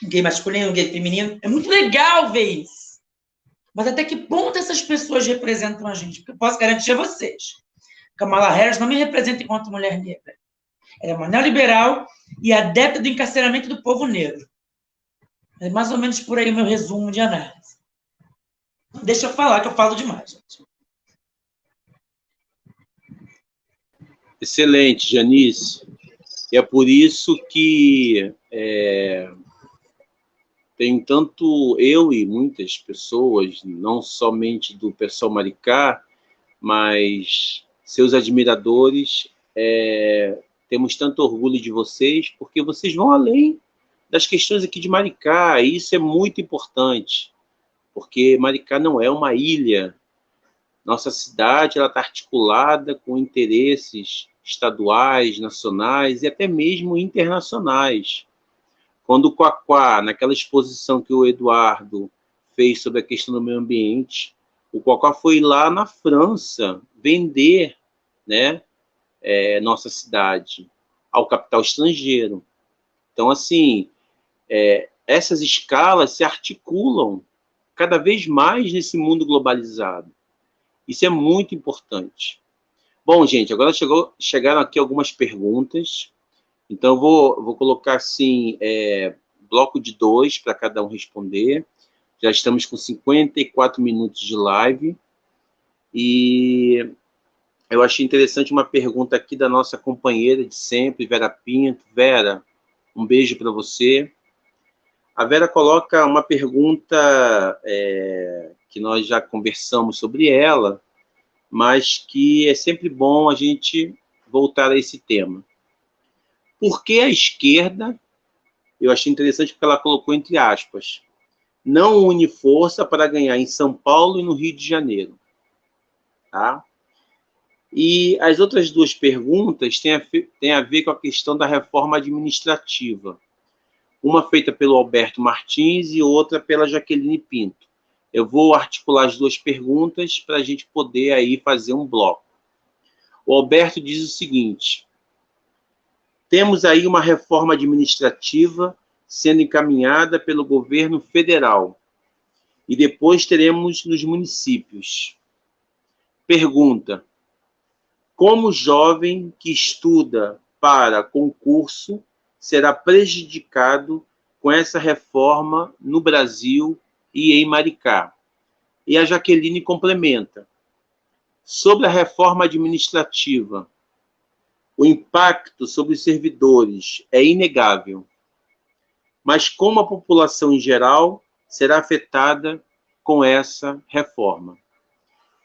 gay masculino, um gay feminino. É muito legal ver isso. Mas até que ponto essas pessoas representam a gente? Porque eu posso garantir a vocês, Kamala Harris não me representa enquanto mulher negra. Ela é uma neoliberal e adepta do encarceramento do povo negro. É mais ou menos por aí o meu resumo de análise. Deixa eu falar, que eu falo demais, gente. Excelente, Janice. E é por isso que tem tanto eu e muitas pessoas, não somente do pessoal Maricá, mas seus admiradores, temos tanto orgulho de vocês, porque vocês vão além das questões aqui de Maricá, e isso é muito importante, porque Maricá não é uma ilha. Nossa cidade está articulada com interesses estaduais, nacionais e até mesmo internacionais. Quando o Quaquá, naquela exposição que o Eduardo fez sobre a questão do meio ambiente, o Quaquá foi lá na França vender, né, nossa cidade ao capital estrangeiro. Então, assim, essas escalas se articulam cada vez mais nesse mundo globalizado. Isso é muito importante. Bom, gente, agora chegaram aqui algumas perguntas. Então, eu vou colocar, assim, bloco de 2 para cada um responder. Já estamos com 54 minutos de live. E eu achei interessante uma pergunta aqui da nossa companheira de sempre, Vera Pinto. Vera, um beijo para você. A Vera coloca uma pergunta que nós já conversamos sobre ela, mas que é sempre bom a gente voltar a esse tema. Por que a esquerda, eu achei interessante porque ela colocou entre aspas, não une força para ganhar em São Paulo e no Rio de Janeiro? Tá? E as outras duas perguntas têm a ver com a questão da reforma administrativa. Uma feita pelo Alberto Martins e outra pela Jaqueline Pinto. Eu vou articular as duas perguntas para a gente poder aí fazer um bloco. O Alberto diz o seguinte: temos aí uma reforma administrativa sendo encaminhada pelo governo federal e depois teremos nos municípios. Pergunta: como o jovem que estuda para concurso será prejudicado com essa reforma no Brasil e em Maricá? E a Jaqueline complementa: sobre a reforma administrativa, o impacto sobre os servidores é inegável, mas como a população em geral será afetada com essa reforma? Não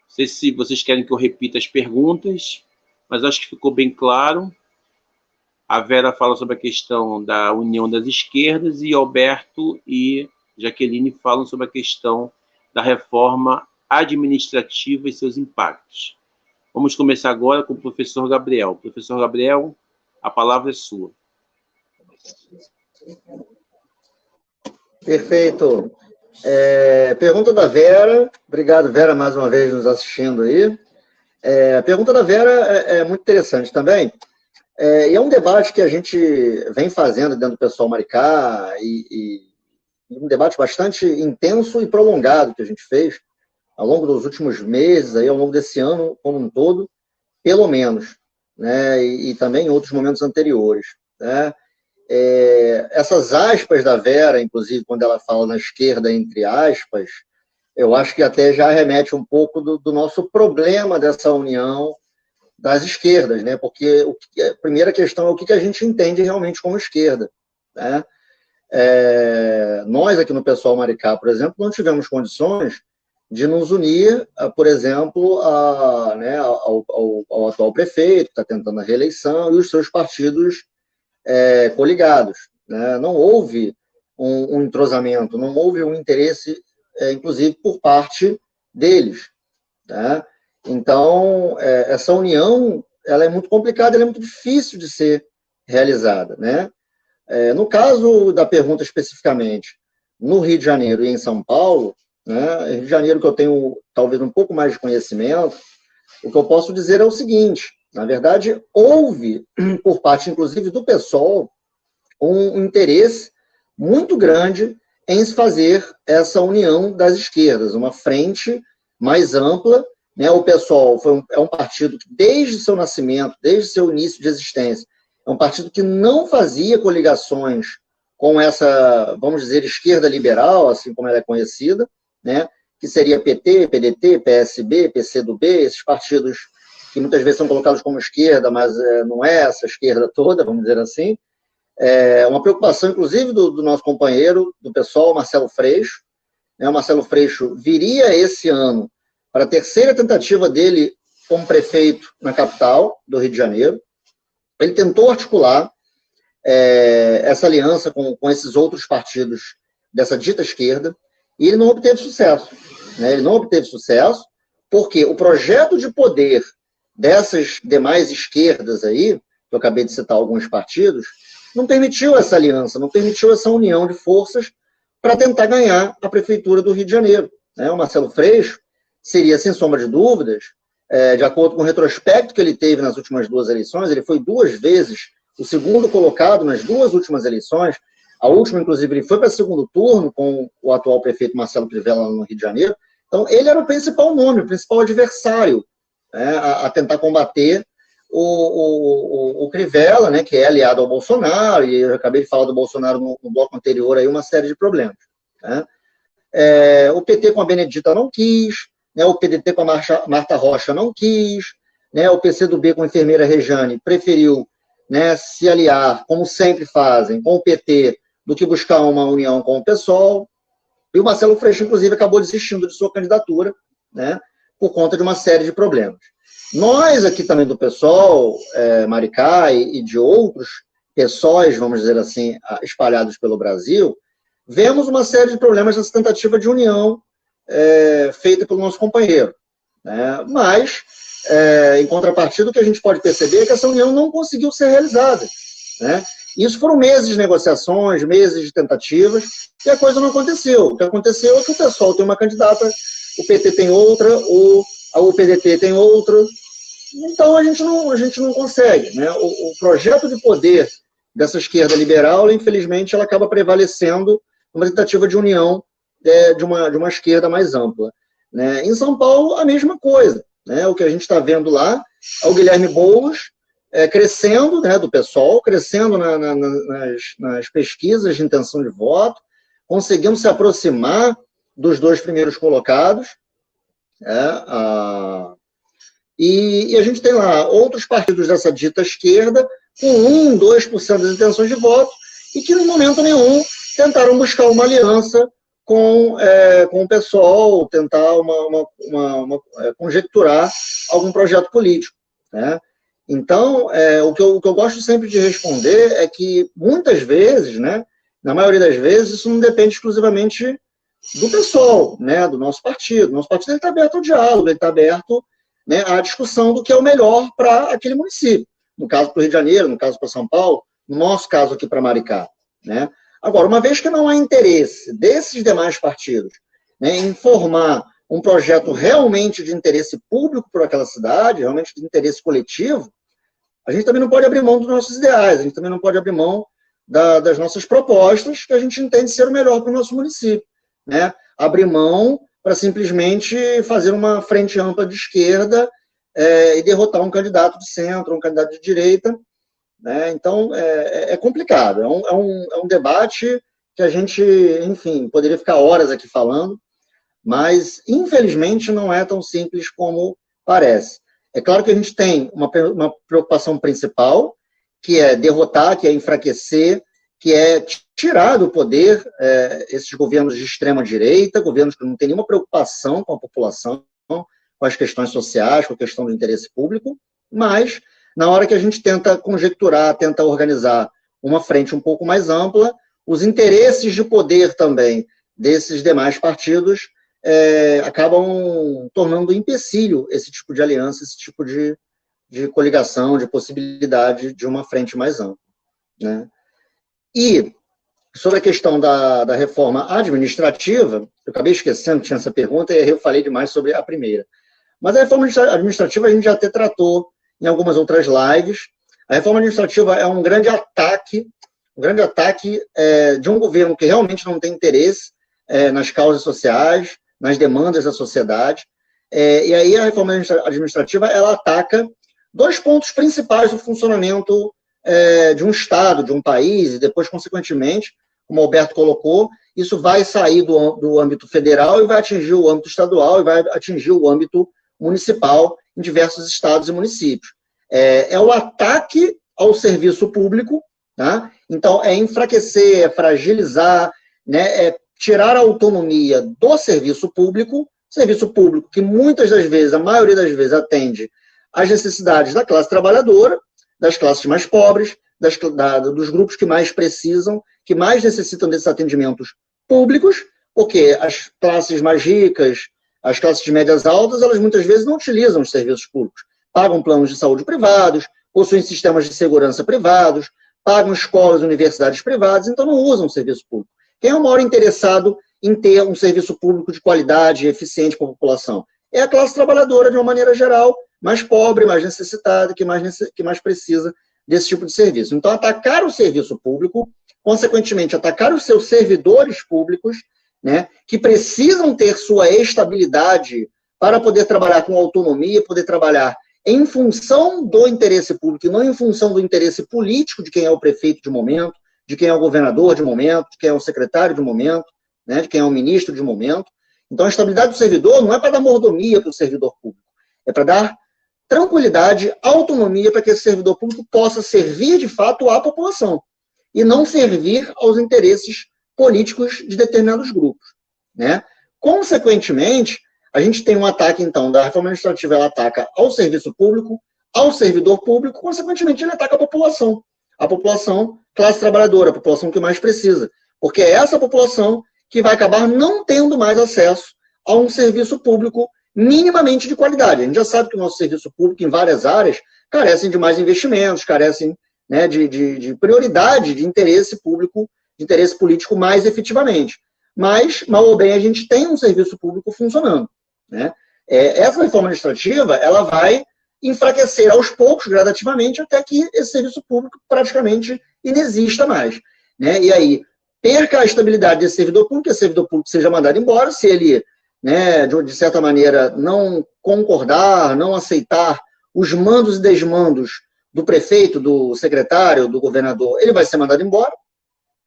sei se vocês querem que eu repita as perguntas, mas acho que ficou bem claro. A Vera fala sobre a questão da união das esquerdas e Alberto e Jaqueline falam sobre a questão da reforma administrativa e seus impactos. Vamos começar agora com o professor Gabriel. Professor Gabriel, a palavra é sua. Perfeito. Pergunta da Vera. Obrigado, Vera, mais uma vez nos assistindo aí. A pergunta da Vera é muito interessante também. E é um debate que a gente vem fazendo dentro do pessoal Maricá e um debate bastante intenso e prolongado que a gente fez ao longo dos últimos meses, aí, ao longo desse ano como um todo, pelo menos, né? E também em outros momentos anteriores, né? Essas aspas da Vera, inclusive, quando ela fala na esquerda, entre aspas, eu acho que até já remete um pouco do nosso problema dessa união das esquerdas, né? Porque a primeira questão é o que a gente entende realmente como esquerda, né? Nós aqui no pessoal Maricá, por exemplo, não tivemos condições de nos unir, por exemplo, ao atual prefeito, que está tentando a reeleição, e os seus partidos coligados, né? Não houve um entrosamento, não houve um interesse, inclusive, por parte deles, né? Então, essa união, ela é muito complicada, ela é muito difícil de ser realizada, né? No caso da pergunta especificamente, no Rio de Janeiro e em São Paulo, né, Rio de Janeiro que eu tenho talvez um pouco mais de conhecimento, o que eu posso dizer é o seguinte: na verdade, houve, por parte inclusive do PSOL, um interesse muito grande em se fazer essa união das esquerdas, uma frente mais ampla, né? O PSOL é um partido que, desde seu nascimento, desde seu início de existência, é um partido que não fazia coligações com essa, vamos dizer, esquerda liberal, assim como ela é conhecida, né? Que seria PT, PDT, PSB, PCdoB, esses partidos que muitas vezes são colocados como esquerda, mas não é essa esquerda toda, vamos dizer assim. Uma preocupação, inclusive, do nosso companheiro do PSOL, Marcelo Freixo, né? O Marcelo Freixo viria esse ano para a terceira tentativa dele como prefeito na capital do Rio de Janeiro. Ele tentou articular essa aliança com esses outros partidos dessa dita esquerda, e ele não obteve sucesso, né? Ele não obteve sucesso porque o projeto de poder dessas demais esquerdas aí, que eu acabei de citar alguns partidos, não permitiu essa aliança, não permitiu essa união de forças para tentar ganhar a prefeitura do Rio de Janeiro, né? O Marcelo Freixo seria, sem sombra de dúvidas, de acordo com o retrospecto que ele teve nas últimas duas eleições, ele foi 2 vezes o segundo colocado nas 2 últimas eleições. A última, inclusive, ele foi para o segundo turno com o atual prefeito Marcelo Crivella no Rio de Janeiro. Então, ele era o principal nome, o principal adversário, né, a tentar combater o Crivella, né, que é aliado ao Bolsonaro, e eu acabei de falar do Bolsonaro no bloco anterior, aí uma série de problemas. Né? O PT com a Benedita não quis, né, o PDT com a Marta Rocha não quis, né, o PCdoB com a enfermeira Rejane preferiu, né, se aliar, como sempre fazem, com o PT, do que buscar uma união com o PSOL, e o Marcelo Freixo, inclusive, acabou desistindo de sua candidatura, né, por conta de uma série de problemas. Nós aqui também do PSOL, Maricá e de outros PSOLs, vamos dizer assim, espalhados pelo Brasil, vemos uma série de problemas nessa tentativa de união feita pelo nosso companheiro. Né? Mas, em contrapartida, o que a gente pode perceber é que essa união não conseguiu ser realizada. Né? Isso foram meses de negociações, meses de tentativas, e a coisa não aconteceu. O que aconteceu é que o PSOL tem uma candidata, o PT tem outra, o PDT tem outra. Então, a gente não consegue. Né? O projeto de poder dessa esquerda liberal, infelizmente, ela acaba prevalecendo uma tentativa de união de uma esquerda mais ampla. Né? Em São Paulo, a mesma coisa. Né? O que a gente está vendo lá é o Guilherme Boulos crescendo, né, do PSOL, crescendo nas pesquisas de intenção de voto, conseguindo se aproximar dos dois primeiros colocados. E a gente tem lá outros partidos dessa dita esquerda com 1%, 2% das intenções de voto e que, em momento nenhum, tentaram buscar uma aliança com o PSOL, tentar conjecturar algum projeto político. Né? Então, o que eu gosto sempre de responder é que, muitas vezes, né, na maioria das vezes, isso não depende exclusivamente do PSOL, né, do nosso partido. Nosso partido está aberto ao diálogo, ele está aberto, né, à discussão do que é o melhor para aquele município. No caso para o Rio de Janeiro, no caso para São Paulo, no nosso caso aqui para Maricá. Né? Agora, uma vez que não há interesse desses demais partidos, né, em formar um projeto realmente de interesse público por aquela cidade, realmente de interesse coletivo, a gente também não pode abrir mão dos nossos ideais, a gente também não pode abrir mão das nossas propostas que a gente entende ser o melhor para o nosso município. Né? Abrir mão para simplesmente fazer uma frente ampla de esquerda e derrotar um candidato de centro, um candidato de direita. Né? Então, é complicado. É um debate que a gente, enfim, poderia ficar horas aqui falando, mas, infelizmente, não é tão simples como parece. É claro que a gente tem uma preocupação principal, que é derrotar, que é enfraquecer, que é tirar do poder esses governos de extrema-direita, governos que não têm nenhuma preocupação com a população, com as questões sociais, com a questão do interesse público, mas, na hora que a gente tenta conjecturar, tenta organizar uma frente um pouco mais ampla, os interesses de poder também desses demais partidos acabam tornando empecilho esse tipo de aliança, esse tipo de coligação, de possibilidade de uma frente mais ampla. Né? E, sobre a questão da reforma administrativa, eu acabei esquecendo que tinha essa pergunta e eu falei demais sobre a primeira. Mas a reforma administrativa a gente já até tratou em algumas outras lives. A reforma administrativa é um grande ataque de um governo que realmente não tem interesse nas causas sociais, nas demandas da sociedade. E aí a reforma administrativa ela ataca dois pontos principais do funcionamento de um Estado, de um país, e depois, consequentemente, como o Alberto colocou, isso vai sair do âmbito federal e vai atingir o âmbito estadual e vai atingir o âmbito municipal em diversos estados e municípios. É o ataque ao serviço público, tá? Então, é enfraquecer, é fragilizar, né? É tirar a autonomia do serviço público que muitas das vezes, a maioria das vezes, atende às necessidades da classe trabalhadora, das classes mais pobres, dos grupos que mais precisam, que mais necessitam desses atendimentos públicos, porque as classes mais ricas, as classes de médias altas, elas muitas vezes não utilizam os serviços públicos. Pagam planos de saúde privados, possuem sistemas de segurança privados, pagam escolas e universidades privadas, então não usam o serviço público. Quem é o maior interessado em ter um serviço público de qualidade e eficiente para a população? É a classe trabalhadora, de uma maneira geral, mais pobre, mais necessitada, que mais precisa desse tipo de serviço. Então, atacar o serviço público, consequentemente, atacar os seus servidores públicos, né, que precisam ter sua estabilidade para poder trabalhar com autonomia, poder trabalhar em função do interesse público e não em função do interesse político de quem é o prefeito de momento, de quem é o governador de momento, de quem é o secretário de momento, né, de quem é o ministro de momento. Então, a estabilidade do servidor não é para dar mordomia para o servidor público, é para dar tranquilidade, autonomia para que esse servidor público possa servir, de fato, à população e não servir aos interesses políticos de determinados grupos, né? Consequentemente, a gente tem um ataque, então, da reforma administrativa, ela ataca ao serviço público, ao servidor público, consequentemente, ele ataca a população classe trabalhadora, a população que mais precisa, porque é essa população que vai acabar não tendo mais acesso a um serviço público minimamente de qualidade. A gente já sabe que o nosso serviço público, em várias áreas, carecem de mais investimentos, carecem, né, de prioridade de interesse público, de interesse político mais efetivamente. Mas, mal ou bem, a gente tem um serviço público funcionando, né? Essa reforma administrativa, ela vai enfraquecer aos poucos, gradativamente, até que esse serviço público praticamente inexista mais, né? E aí, perca a estabilidade desse servidor público, que esse servidor público seja mandado embora, se ele, né, de certa maneira, não concordar, não aceitar os mandos e desmandos do prefeito, do secretário, do governador, ele vai ser mandado embora,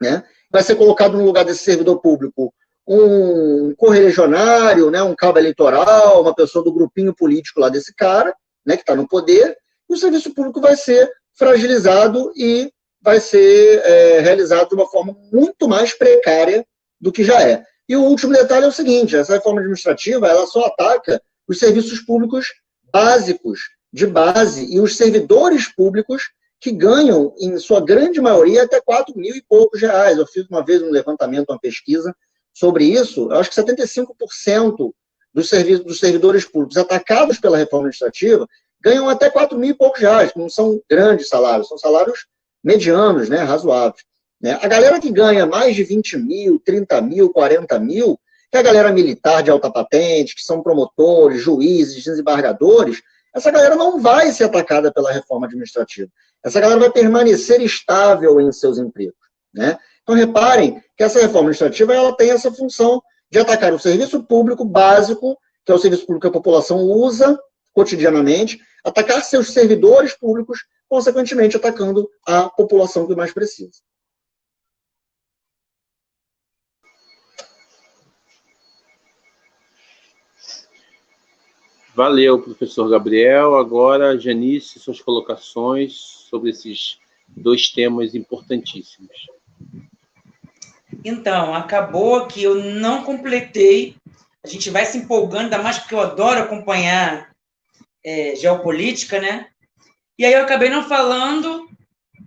né? Vai ser colocado no lugar desse servidor público um correligionário, né, um cabo eleitoral, uma pessoa do grupinho político lá desse cara, né, que está no poder, e o serviço público vai ser fragilizado e vai ser realizado de uma forma muito mais precária do que já é. E o último detalhe é o seguinte, essa reforma administrativa, ela só ataca os serviços públicos básicos, de base, e os servidores públicos que ganham, em sua grande maioria, até 4 mil e poucos reais. Eu fiz uma vez um levantamento, uma pesquisa sobre isso. Eu acho que 75% dos servidores públicos atacados pela reforma administrativa ganham até 4 mil e poucos reais. Não são grandes salários, são salários medianos, né, razoáveis. Né? A galera que ganha mais de 20 mil, 30 mil, 40 mil, que é a galera militar de alta patente, que são promotores, juízes, desembargadores, essa galera não vai ser atacada pela reforma administrativa. Essa galera vai permanecer estável em seus empregos, né? Então, reparem que essa reforma administrativa ela tem essa função de atacar o serviço público básico, que é o serviço público que a população usa cotidianamente, atacar seus servidores públicos, consequentemente atacando a população que mais precisa. Valeu, professor Gabriel. Agora, Janice, suas colocações sobre esses 2 temas importantíssimos. Então, acabou que eu não completei. A gente vai se empolgando, ainda mais porque eu adoro acompanhar geopolítica, né? E aí eu acabei não falando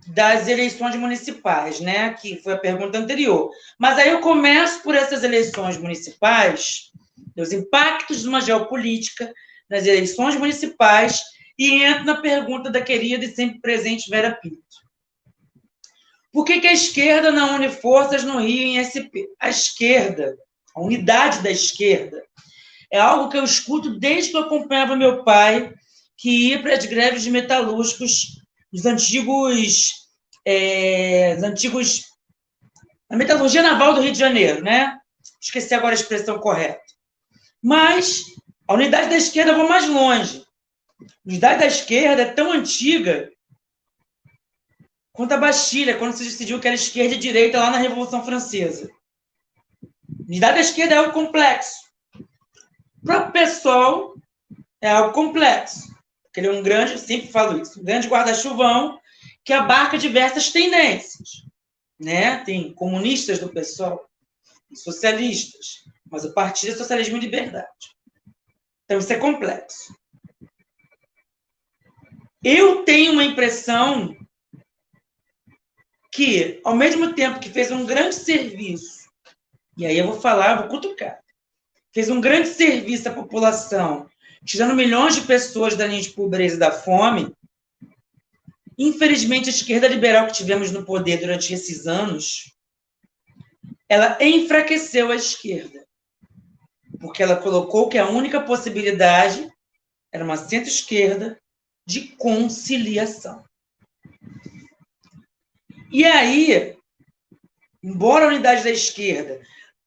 das eleições municipais, né? Que foi a pergunta anterior. Mas aí eu começo por essas eleições municipais, os impactos de uma geopolítica nas eleições municipais, e entro na pergunta da querida e sempre presente Vera Pinto. Por que a esquerda não une forças no Rio em SP? A esquerda, a unidade da esquerda, é algo que eu escuto desde que eu acompanhava meu pai, que ia para as greves de metalúrgicos, dos antigos a metalurgia naval do Rio de Janeiro, né? Esqueci agora a expressão correta. Mas a unidade da esquerda vai mais longe. A unidade da esquerda é tão antiga quanto a Bastilha, quando se decidiu que era esquerda e direita lá na Revolução Francesa. A unidade da esquerda é algo complexo. Para o PSOL, é algo complexo. Porque ele é um grande, sempre falo isso, um grande guarda-chuvão que abarca diversas tendências. Né? Tem comunistas do PSOL, socialistas, mas o partido é Socialismo e Liberdade. Então, isso é complexo. Eu tenho uma impressão que, ao mesmo tempo que fez um grande serviço, e aí eu vou falar, vou cutucar, fez um grande serviço à população, tirando milhões de pessoas da linha de pobreza e da fome, infelizmente, a esquerda liberal que tivemos no poder durante esses anos, ela enfraqueceu a esquerda. Porque ela colocou que a única possibilidade era uma centro-esquerda de conciliação. E aí, embora a unidade da esquerda,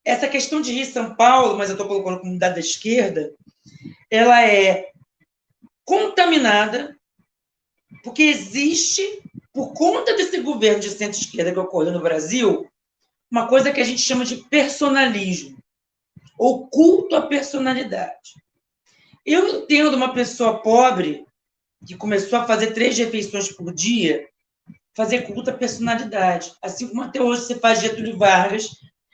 essa questão de Rio e São Paulo, mas eu estou colocando como unidade da esquerda, ela é contaminada, porque existe, por conta desse governo de centro-esquerda que ocorreu no Brasil, uma coisa que a gente chama de personalismo, ou culto à personalidade. Eu entendo uma pessoa pobre que começou a fazer 3 refeições por dia, fazer culto à personalidade, assim como até hoje você faz Getúlio Vargas,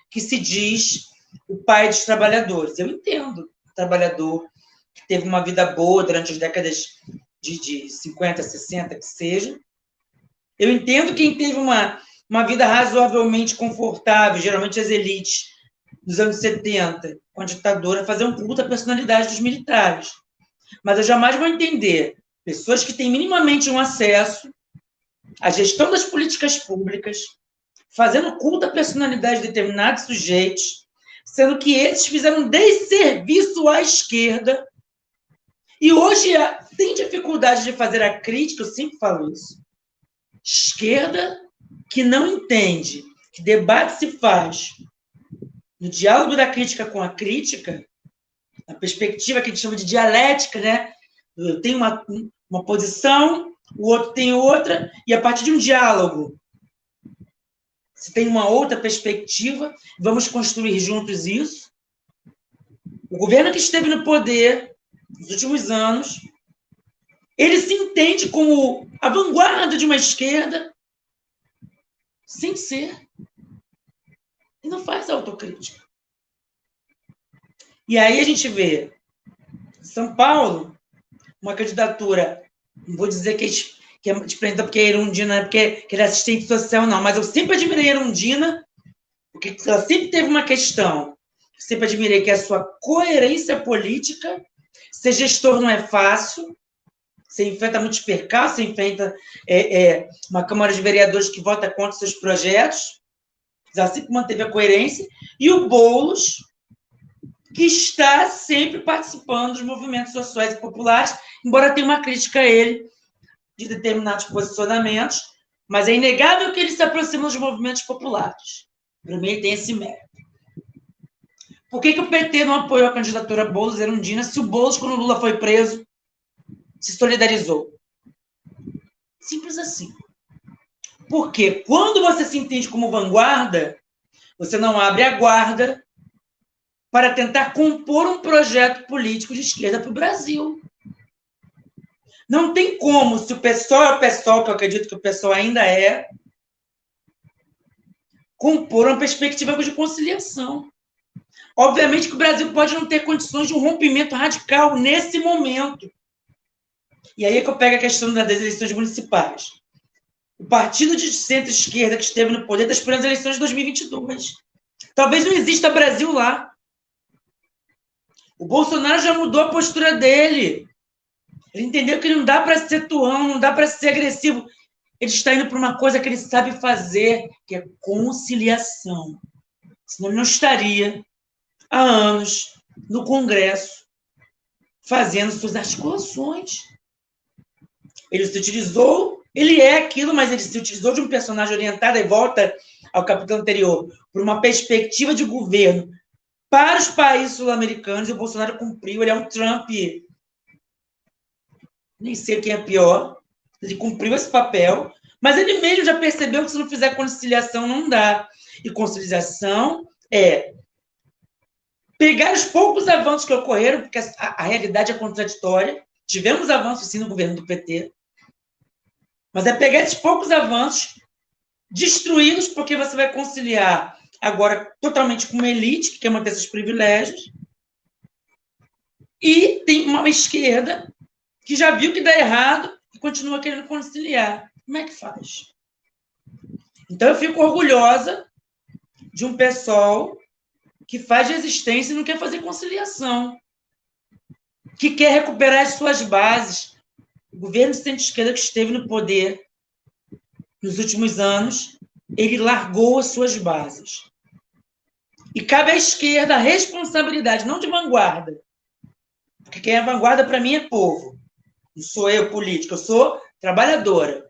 que se diz o pai dos trabalhadores. Eu entendo o trabalhador que teve uma vida boa durante as décadas de 50, 60, que seja. Eu entendo quem teve uma vida razoavelmente confortável, geralmente as elites dos anos 70, com a ditadura, fazer um culto à personalidade dos militares. Mas eu jamais vou entender pessoas que têm minimamente um acesso à gestão das políticas públicas, fazendo culto à personalidade de determinados sujeitos, sendo que esses fizeram desserviço à esquerda, e hoje tem dificuldade de fazer a crítica, eu sempre falo isso. Esquerda que não entende que debate se faz no diálogo da crítica com a crítica, na perspectiva que a gente chama de dialética, né? Eu tenho uma posição, o outro tem outra, e a partir de um diálogo, se tem uma outra perspectiva, vamos construir juntos isso. O governo que esteve no poder nos últimos anos, ele se entende como a vanguarda de uma esquerda, sem ser. E não faz autocrítica. E aí a gente vê São Paulo, uma candidatura, não vou dizer que é diferente porque a Erundina, porque ele é assistente social, não, mas eu sempre admirei a Erundina, porque ela sempre teve uma questão, sempre admirei, que é a sua coerência política. Ser gestor não é fácil, você enfrenta muitos percalços, você enfrenta uma Câmara de Vereadores que vota contra seus projetos, ela sempre manteve a coerência, e o Boulos, que está sempre participando dos movimentos sociais e populares, embora tenha uma crítica a ele de determinados posicionamentos, mas é inegável que ele se aproxima dos movimentos populares. Para mim, ele tem esse mérito. Por que o PT não apoiou a candidatura Boulos e Erundina se o Boulos, quando o Lula foi preso, se solidarizou? Simples assim. Porque quando você se entende como vanguarda, você não abre a guarda para tentar compor um projeto político de esquerda para o Brasil. Não tem como, se o PSOL é o PSOL, que eu acredito que o PSOL ainda é, compor uma perspectiva de conciliação. Obviamente que o Brasil pode não ter condições de um rompimento radical nesse momento. E aí é que eu pego a questão das eleições municipais. O partido de centro-esquerda que esteve no poder está esperando as eleições de 2022. Talvez não exista Brasil lá. O Bolsonaro já mudou a postura dele. Ele entendeu que não dá para ser tuão, não dá para ser agressivo. Ele está indo para uma coisa que ele sabe fazer, que é conciliação. Senão ele não estaria há anos no Congresso fazendo suas articulações. Ele se utilizou, ele é aquilo, mas ele se utilizou de um personagem orientado, e volta ao capítulo anterior, por uma perspectiva de governo para os países sul-americanos, e o Bolsonaro cumpriu, ele é um Trump, nem sei quem é pior, ele cumpriu esse papel, mas ele mesmo já percebeu que se não fizer conciliação não dá. E conciliação é pegar os poucos avanços que ocorreram, porque a realidade é contraditória, tivemos avanços sim no governo do PT, mas é pegar esses poucos avanços, destruí-los, porque você vai conciliar agora totalmente com uma elite que quer manter seus privilégios, e tem uma esquerda que já viu que dá errado e continua querendo conciliar. Como é que faz? Então, eu fico orgulhosa de um pessoal que faz resistência e não quer fazer conciliação, que quer recuperar as suas bases. O governo de centro-esquerda que esteve no poder nos últimos anos, ele largou as suas bases. E cabe à esquerda a responsabilidade, não de vanguarda, porque quem é vanguarda, para mim, é povo. Não sou eu, política, eu sou trabalhadora.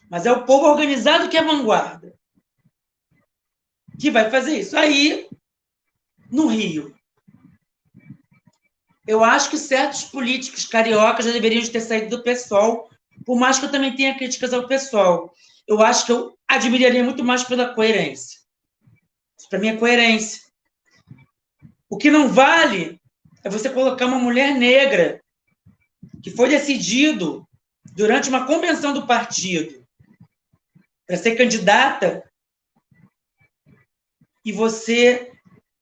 Mas é o povo organizado que é vanguarda, que vai fazer isso. Aí, no Rio, Eu acho que certos políticos cariocas já deveriam ter saído do PSOL, por mais que eu também tenha críticas ao PSOL. Eu acho que eu admiraria muito mais pela coerência. Isso para mim é coerência. O que não vale é você colocar uma mulher negra que foi decidido durante uma convenção do partido para ser candidata e você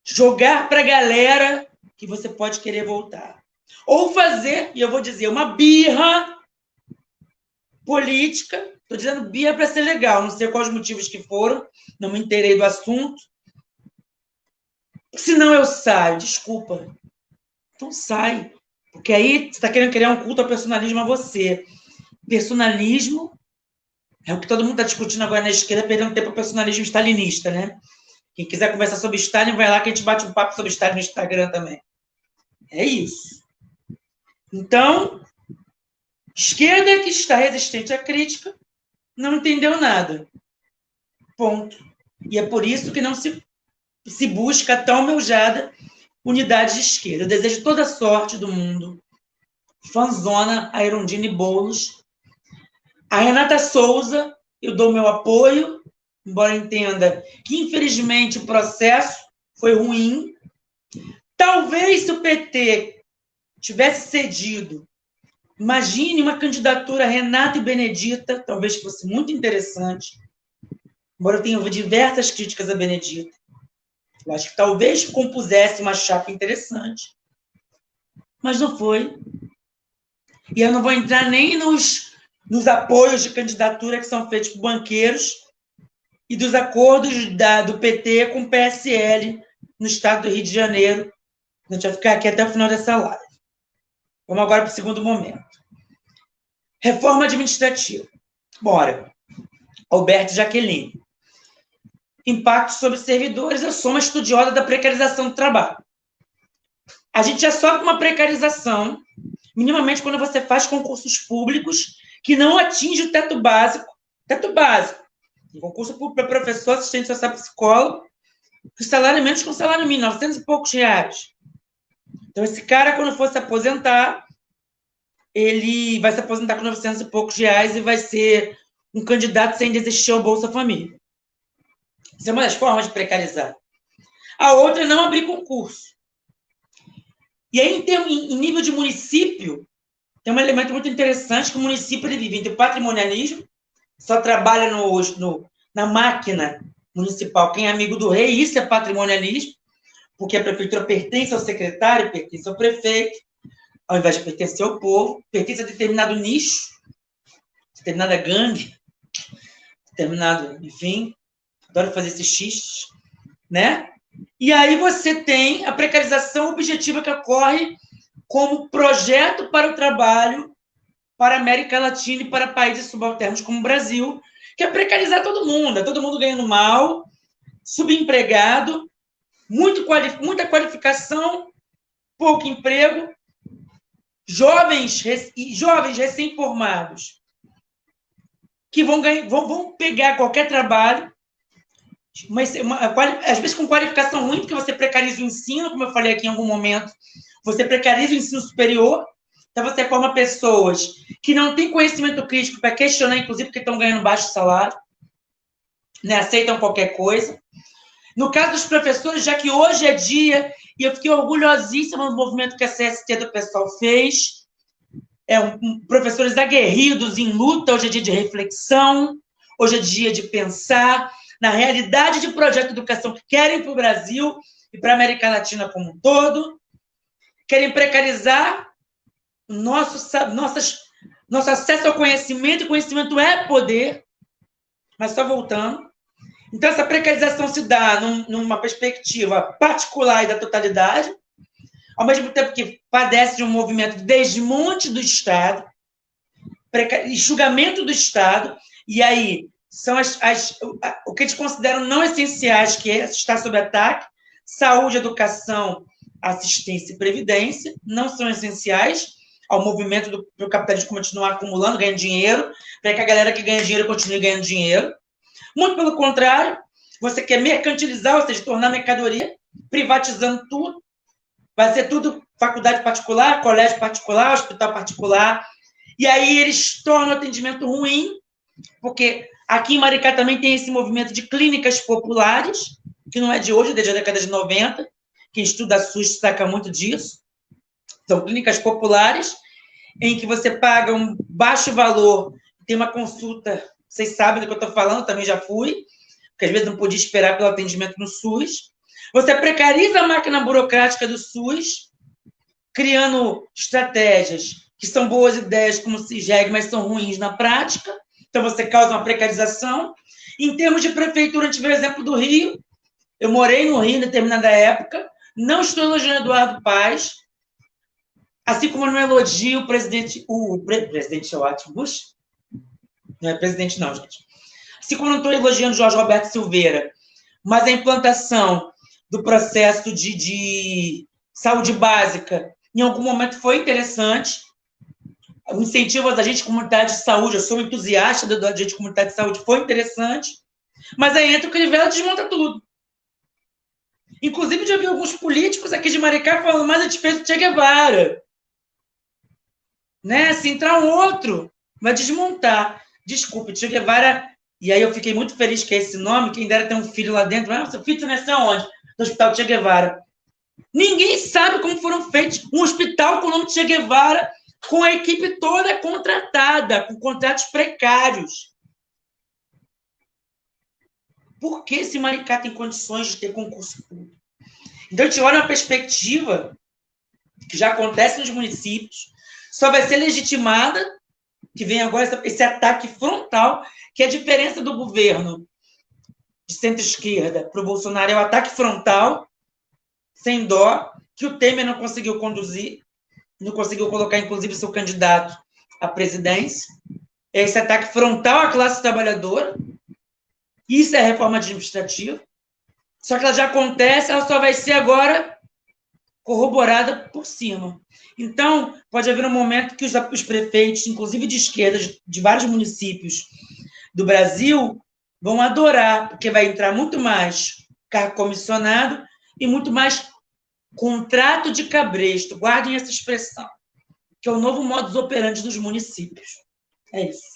jogar para a galera que você pode querer voltar. Ou fazer, e eu vou dizer, uma birra política. Estou dizendo birra para ser legal, não sei quais os motivos que foram, não me inteirei do assunto. Senão eu saio, desculpa. Então sai. Porque aí você está querendo criar um culto ao personalismo a você. Personalismo é o que todo mundo está discutindo agora na esquerda, perdendo tempo ao personalismo stalinista, né? Quem quiser conversar sobre Stalin, vai lá que a gente bate um papo sobre Stalin no Instagram também. É isso. Então, esquerda que está resistente à crítica não entendeu nada. Ponto. E é por isso que não se busca a tão almejada unidade de esquerda. Eu desejo toda a sorte do mundo. Fanzona, a Erundine Boulos. A Renata Souza, eu dou meu apoio, embora entenda que, infelizmente, o processo foi ruim. Talvez se o PT tivesse cedido, imagine uma candidatura Renata e Benedita, talvez fosse muito interessante, embora eu tenha diversas críticas a Benedita. Eu acho que talvez compusesse uma chapa interessante, mas não foi. E eu não vou entrar nem nos apoios de candidatura que são feitos por banqueiros e dos acordos do PT com o PSL no estado do Rio de Janeiro. A gente vai ficar aqui até o final dessa live. Vamos agora para o segundo momento. Reforma administrativa. Bora. Alberto Jaqueline. Impacto sobre servidores. Eu sou uma estudiosa da precarização do trabalho. A gente já sofre uma precarização, minimamente quando você faz concursos públicos que não atinge o teto básico. Teto básico. Concurso público para professor, assistente social, psicólogo, o salário é menos que um salário mínimo, 900 e poucos reais. Então, esse cara, quando for se aposentar, ele vai se aposentar com 900 e poucos reais e vai ser um candidato sem desistir ao Bolsa Família. Isso é uma das formas de precarizar. A outra é não abrir concurso. E aí, em nível de município, tem um elemento muito interessante, que o município ele vive entre patrimonialismo, só trabalha na máquina municipal quem é amigo do rei, isso é patrimonialismo, porque a prefeitura pertence ao secretário, pertence ao prefeito, ao invés de pertencer ao povo, pertence a determinado nicho, determinada gangue, determinado, enfim, adoro fazer esses xistes, né? E aí você tem a precarização objetiva que ocorre como projeto para o trabalho para a América Latina e para países subalternos como o Brasil, que é precarizar todo mundo ganhando mal, subempregado, muita qualificação, pouco emprego, jovens recém-formados que vão pegar qualquer trabalho, mas às vezes com qualificação ruim, porque você precariza o ensino, como eu falei aqui em algum momento, você precariza o ensino superior, então você forma pessoas que não têm conhecimento crítico para questionar, inclusive, porque estão ganhando baixo salário, né? Aceitam qualquer coisa. No caso dos professores, já que hoje é dia, e eu fiquei orgulhosíssima do movimento que a CST do pessoal fez, professores aguerridos em luta, hoje é dia de reflexão, hoje é dia de pensar na realidade de projeto de educação que querem para o Brasil e para a América Latina como um todo, querem precarizar nosso acesso ao conhecimento, e conhecimento é poder, mas só voltando. Então, essa precarização se dá numa perspectiva particular e da totalidade, ao mesmo tempo que padece de um movimento de desmonte do Estado, enxugamento do Estado, e aí são o que eles consideram não essenciais, que está sob ataque: saúde, educação, assistência e previdência, não são essenciais ao movimento do capitalismo continuar acumulando, ganhando dinheiro, para que a galera que ganha dinheiro continue ganhando dinheiro. Muito pelo contrário, você quer mercantilizar, ou seja, tornar mercadoria, privatizando tudo, vai ser tudo faculdade particular, colégio particular, hospital particular, e aí eles tornam o atendimento ruim, porque aqui em Maricá também tem esse movimento de clínicas populares, que não é de hoje, desde a década de 90, quem estuda SUS saca muito disso. São clínicas populares, em que você paga um baixo valor, tem uma consulta, vocês sabem do que eu estou falando, também já fui, porque às vezes não podia esperar pelo atendimento no SUS. Você precariza a máquina burocrática do SUS, criando estratégias que são boas ideias, como o CIGEG, mas são ruins na prática. Então, você causa uma precarização. Em termos de prefeitura, a gente vê o exemplo do Rio. Eu morei no Rio em determinada época. Não estou elogiando Eduardo Paes, assim como eu não elogio o presidente é ótimo, Bush? Não é presidente, não, gente. Assim como eu não estou elogiando Jorge Roberto Silveira, mas a implantação do processo de saúde básica, em algum momento foi interessante. O incentivo aos agentes de comunidade de saúde, eu sou um entusiasta do agente de comunidade de saúde, foi interessante, mas aí entra o Crivella e desmonta tudo. Inclusive, já vi alguns políticos aqui de Maricá falando, mas a gente fez o Che Guevara. Né? Se entrar um outro, vai desmontar. Desculpe, Che Guevara. E aí eu fiquei muito feliz que é esse nome, quem dera ter um filho lá dentro. Ah, seu filho nasceu onde? No Hospital Che Guevara. Ninguém sabe como foram feitos um hospital com o nome de Che Guevara, com a equipe toda contratada, com contratos precários. Por que esse Maricá tem condições de ter concurso público? Então, a gente olha uma perspectiva que já acontece nos municípios, só vai ser legitimada, que vem agora esse ataque frontal, que é a diferença do governo de centro-esquerda para o Bolsonaro, é o ataque frontal, sem dó, que o Temer não conseguiu conduzir, não conseguiu colocar, inclusive, seu candidato à presidência. É esse ataque frontal à classe trabalhadora. Isso é reforma administrativa. Só que ela já acontece, ela só vai ser agora corroborada por cima. Então, pode haver um momento que os prefeitos, inclusive de esquerda, de vários municípios do Brasil, vão adorar, porque vai entrar muito mais cargo comissionado e muito mais contrato de cabresto. Guardem essa expressão, que é o novo modus operandi dos municípios. É isso.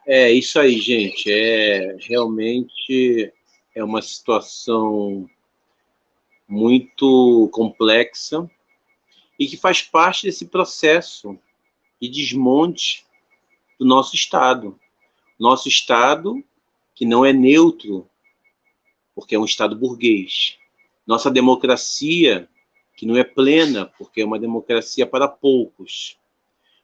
É isso aí, gente. Realmente é uma situação muito complexa e que faz parte desse processo de desmonte do nosso Estado. Nosso Estado, que não é neutro, porque é um Estado burguês. Nossa democracia, que não é plena, porque é uma democracia para poucos.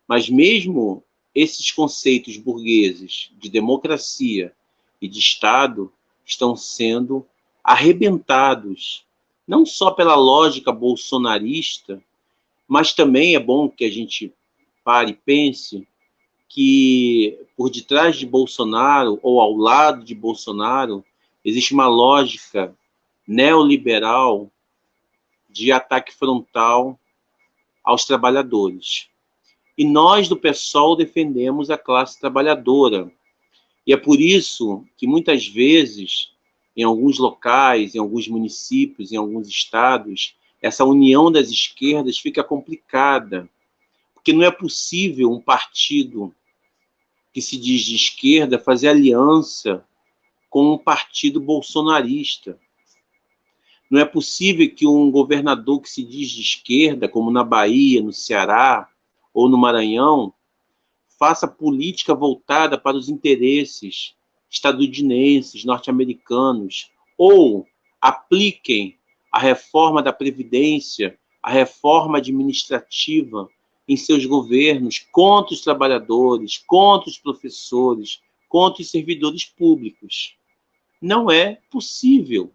Mas mesmo esses conceitos burgueses de democracia e de Estado estão sendo arrebentados, não só pela lógica bolsonarista, mas também é bom que a gente pare e pense que por detrás de Bolsonaro, ou ao lado de Bolsonaro, existe uma lógica neoliberal de ataque frontal aos trabalhadores. E nós, do PSOL, defendemos a classe trabalhadora. E é por isso que, muitas vezes, em alguns locais, em alguns municípios, em alguns estados, essa união das esquerdas fica complicada. Porque não é possível um partido que se diz de esquerda fazer aliança com um partido bolsonarista. Não é possível que um governador que se diz de esquerda, como na Bahia, no Ceará, ou no Maranhão, faça política voltada para os interesses estadunidenses, norte-americanos, ou apliquem a reforma da Previdência, a reforma administrativa em seus governos contra os trabalhadores, contra os professores, contra os servidores públicos. Não é possível.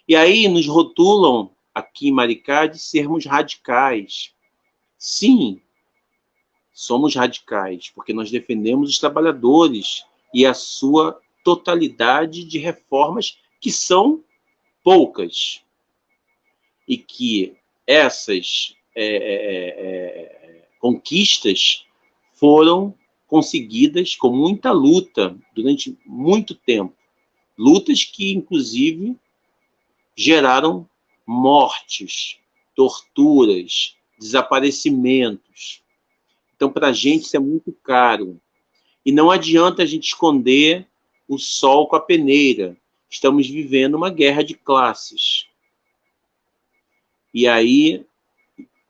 E aí nos rotulam, aqui em Maricá, de sermos radicais. Sim, somos radicais, porque nós defendemos os trabalhadores e a sua totalidade de reformas, que são poucas. E que essas conquistas foram conseguidas com muita luta durante muito tempo. Lutas que, inclusive, geraram mortes, torturas, desaparecimentos. Então, para a gente, isso é muito caro. E não adianta a gente esconder o sol com a peneira. Estamos vivendo uma guerra de classes. E aí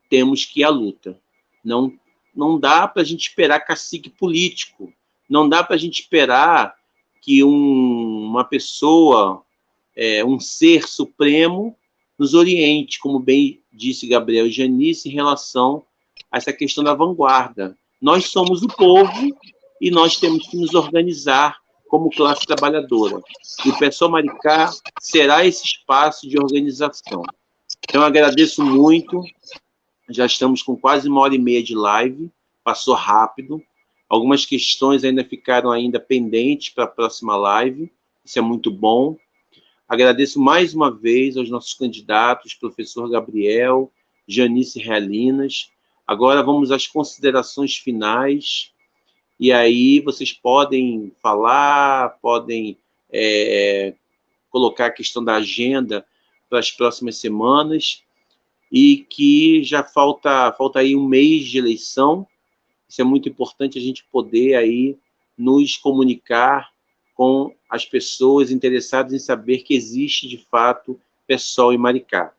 temos que ir à luta. Não dá para a gente esperar cacique político. Não dá para a gente esperar que uma pessoa, um ser supremo, nos oriente, como bem disse Gabriel Janice, em relação a essa questão da vanguarda. Nós somos o povo e nós temos que nos organizar como classe trabalhadora. E o PSOL Maricá será esse espaço de organização. Então, eu agradeço muito. Já estamos com quase 1h30 de live. Passou rápido. Algumas questões ainda ficaram pendentes para a próxima live. Isso é muito bom. Agradeço mais uma vez aos nossos candidatos, professor Gabriel, Janice Realinas. Agora vamos às considerações finais. E aí vocês podem falar, podem colocar a questão da agenda para as próximas semanas, e que já falta aí um mês de eleição. Isso é muito importante, a gente poder aí nos comunicar com as pessoas interessadas em saber que existe, de fato, PSOL em Maricá.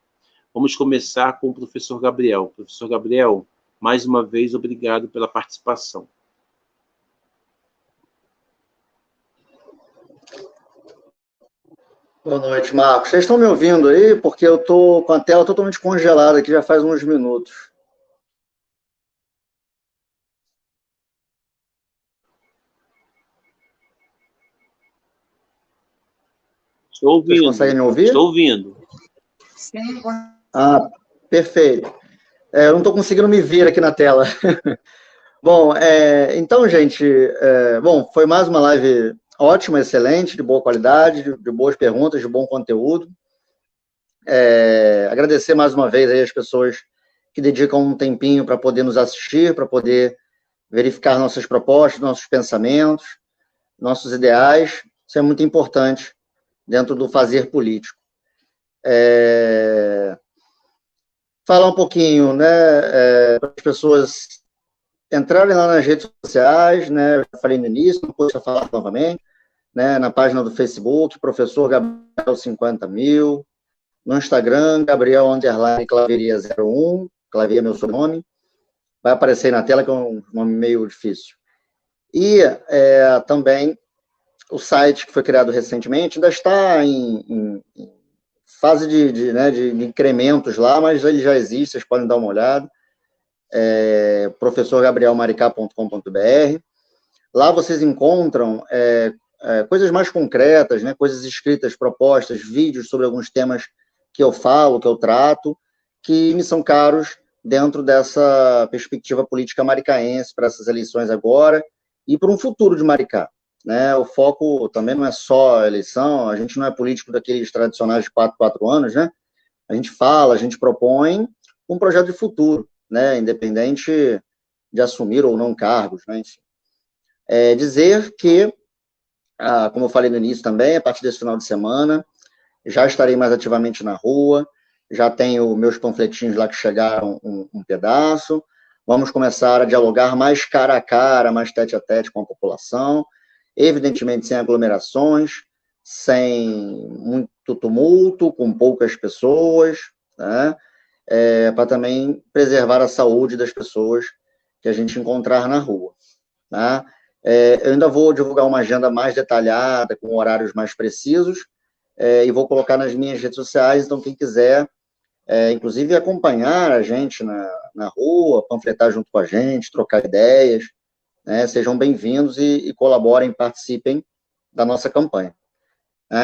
Vamos começar com o professor Gabriel. Professor Gabriel, mais uma vez, obrigado pela participação. Boa noite, Marcos. Vocês estão me ouvindo aí? Porque eu estou com a tela totalmente congelada aqui já faz uns minutos. Estou ouvindo. Vocês conseguem me ouvir? Estou ouvindo. Sim. Ah, perfeito. Eu não estou conseguindo me ver aqui na tela. Bom, então, gente, foi mais uma live ótima, excelente, de boa qualidade, de boas perguntas, de bom conteúdo. Agradecer mais uma vez aí as pessoas que dedicam um tempinho para poder nos assistir, para poder verificar nossas propostas, nossos pensamentos, nossos ideais. Isso é muito importante dentro do fazer político. Falar um pouquinho, né, para as pessoas entrarem lá nas redes sociais, né, eu já falei no início, não posso falar novamente, né, na página do Facebook, professor Gabriel 50.000, no Instagram, Gabriel_Claveria01, Claveria é meu sobrenome, vai aparecer aí na tela, que é um nome meio difícil. E também o site que foi criado recentemente ainda está em fase de incrementos lá, mas ele já existe, vocês podem dar uma olhada. professorgabrielmaricá.com.br. Lá vocês encontram coisas mais concretas, né, coisas escritas, propostas, vídeos sobre alguns temas que eu falo, que eu trato, que me são caros dentro dessa perspectiva política maricaense para essas eleições agora e para um futuro de Maricá. Né? O foco também não é só a eleição, a gente não é político daqueles tradicionais de 4 anos, né? A gente fala, a gente propõe um projeto de futuro, né? Independente de assumir ou não cargos, né? Enfim. Dizer que, como eu falei no início também, a partir desse final de semana, já estarei mais ativamente na rua, já tenho meus panfletinhos lá que chegaram um pedaço, vamos começar a dialogar mais cara a cara, mais tete a tete com a população, evidentemente sem aglomerações, sem muito tumulto, com poucas pessoas, né? Para também preservar a saúde das pessoas que a gente encontrar na rua. Tá? Eu ainda vou divulgar uma agenda mais detalhada, com horários mais precisos, e vou colocar nas minhas redes sociais, então quem quiser, inclusive acompanhar a gente na rua, panfletar junto com a gente, trocar ideias, né, sejam bem-vindos e colaborem, participem da nossa campanha.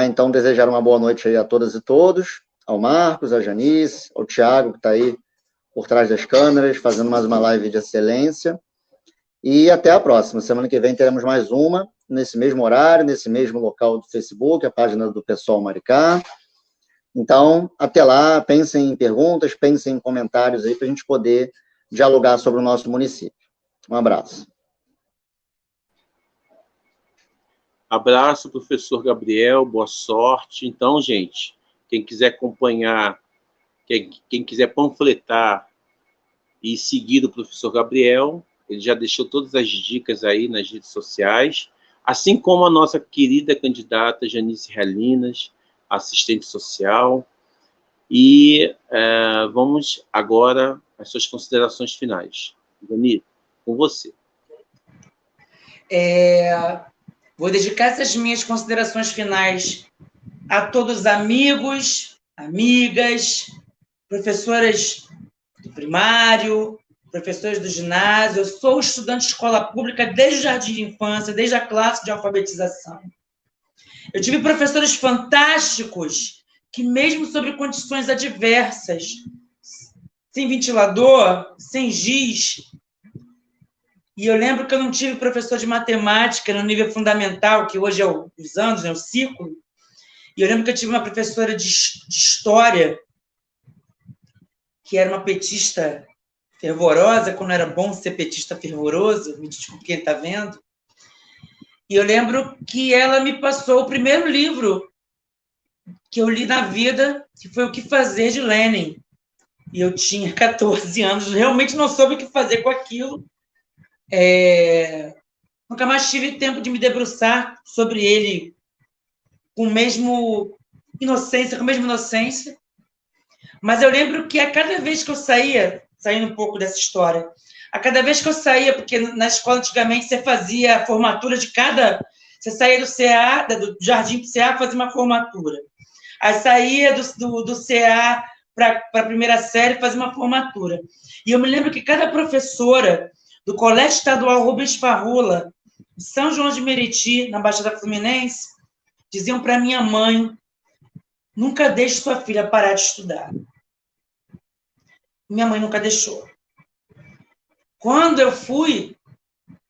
Então, desejar uma boa noite aí a todas e todos, ao Marcos, a Janice, ao Thiago, que está aí por trás das câmeras, fazendo mais uma live de excelência, e até a próxima. Semana que vem teremos mais uma, nesse mesmo horário, nesse mesmo local do Facebook, a página do PSOL Maricá. Então, até lá, pensem em perguntas, pensem em comentários aí, para a gente poder dialogar sobre o nosso município. Um abraço. Abraço, professor Gabriel, boa sorte. Então, gente, quem quiser acompanhar, quem quiser panfletar e seguir o professor Gabriel, ele já deixou todas as dicas aí nas redes sociais, assim como a nossa querida candidata Janice Halinas, assistente social. E vamos agora às suas considerações finais. Janice, com você. Vou dedicar essas minhas considerações finais a todos os amigos, amigas, professoras do primário, professores do ginásio. Eu sou estudante de escola pública desde o jardim de infância, desde a classe de alfabetização. Eu tive professores fantásticos que, mesmo sob condições adversas, sem ventilador, sem giz, e eu lembro que eu não tive professor de matemática no nível fundamental, que hoje é os anos, né, o ciclo, e eu lembro que eu tive uma professora de história, que era uma petista fervorosa, quando era bom ser petista fervoroso, me desculpe quem está vendo, e eu lembro que ela me passou o primeiro livro que eu li na vida, que foi O Que Fazer, de Lenin. E eu tinha 14 anos, realmente não soube o que fazer com aquilo. Nunca mais tive tempo de me debruçar sobre ele com a mesma inocência. Mas eu lembro que a cada vez que eu saía, saindo um pouco dessa história, a cada vez que eu saía, porque na escola antigamente você fazia a formatura de cada... Você saía do CA, do jardim para o CA, fazia uma formatura. Aí saía do CA para a primeira série, fazia uma formatura. E eu me lembro que cada professora do Colégio Estadual Rubens Parrula, em São João de Meriti, na Baixada Fluminense, diziam para minha mãe: nunca deixe sua filha parar de estudar. Minha mãe nunca deixou. Quando eu fui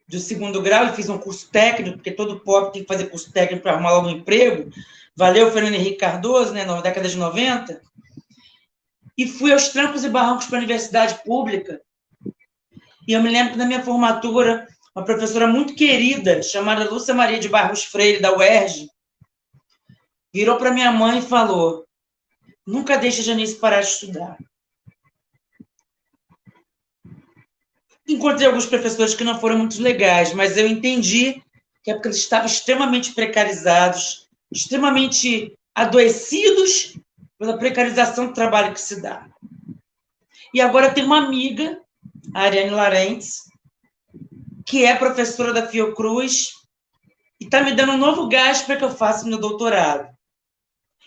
do segundo grau e fiz um curso técnico, porque todo pobre tem que fazer curso técnico para arrumar logo um emprego, valeu Fernando Henrique Cardoso, né, na década de 90, e fui aos trancos e barrancos para a universidade pública. E eu me lembro que na minha formatura, uma professora muito querida, chamada Lúcia Maria de Barros Freire, da UERJ, virou para minha mãe e falou: nunca deixe a Janice parar de estudar. Encontrei alguns professores que não foram muito legais, mas eu entendi que é porque eles estavam extremamente precarizados, extremamente adoecidos pela precarização do trabalho que se dá. E agora tem uma amiga, a Ariane Larentes, que é professora da Fiocruz e está me dando um novo gás para que eu faça meu doutorado.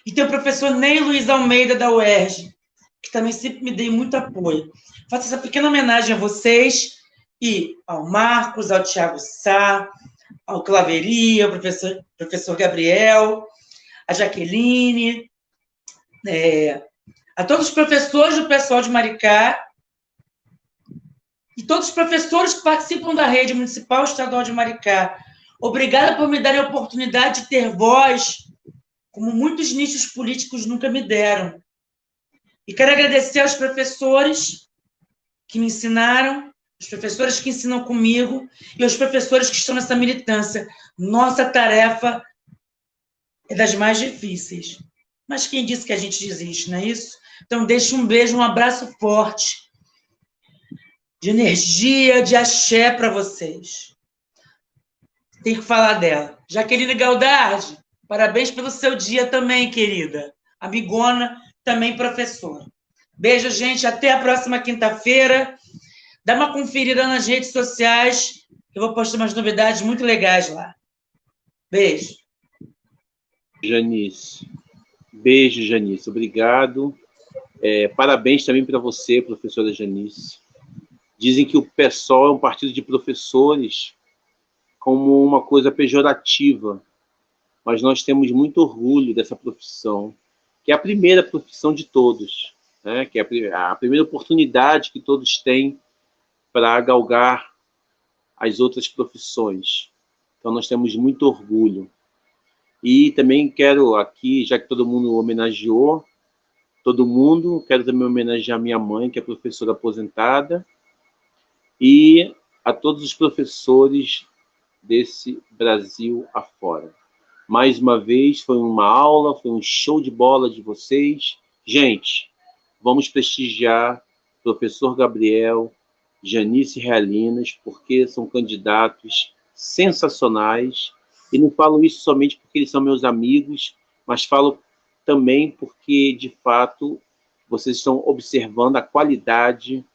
E tem o professor Ney Luiz Almeida, da UERJ, que também sempre me deu muito apoio. Faço essa pequena homenagem a vocês e ao Marcos, ao Tiago Sá, ao Claveri, ao professor Gabriel, a Jaqueline, a todos os professores do pessoal de Maricá e todos os professores que participam da rede municipal estadual de Maricá. Obrigada por me darem a oportunidade de ter voz, como muitos nichos políticos nunca me deram. E quero agradecer aos professores que me ensinaram, os professores que ensinam comigo e aos professores que estão nessa militância. Nossa tarefa é das mais difíceis. Mas quem disse que a gente desiste, não é isso? Então, deixo um beijo, um abraço forte, de energia, de axé para vocês. Tem que falar dela. Jaqueline Galdardi, parabéns pelo seu dia também, querida. Amigona, também professora. Beijo, gente. Até a próxima quinta-feira. Dá uma conferida nas redes sociais. Eu vou postar umas novidades muito legais lá. Beijo. Janice. Beijo, Janice. Obrigado. Parabéns também para você, professora Janice. Dizem que o PSOL é um partido de professores como uma coisa pejorativa, mas nós temos muito orgulho dessa profissão, que é a primeira profissão de todos, né? Que é a primeira oportunidade que todos têm para galgar as outras profissões. Então, nós temos muito orgulho. E também quero aqui, já que todo mundo homenageou, quero também homenagear minha mãe, que é professora aposentada, e a todos os professores desse Brasil afora. Mais uma vez, foi uma aula, foi um show de bola de vocês. Gente, vamos prestigiar professor Gabriel, Janice Realinas, porque são candidatos sensacionais. E não falo isso somente porque eles são meus amigos, mas falo também porque, de fato, vocês estão observando a qualidade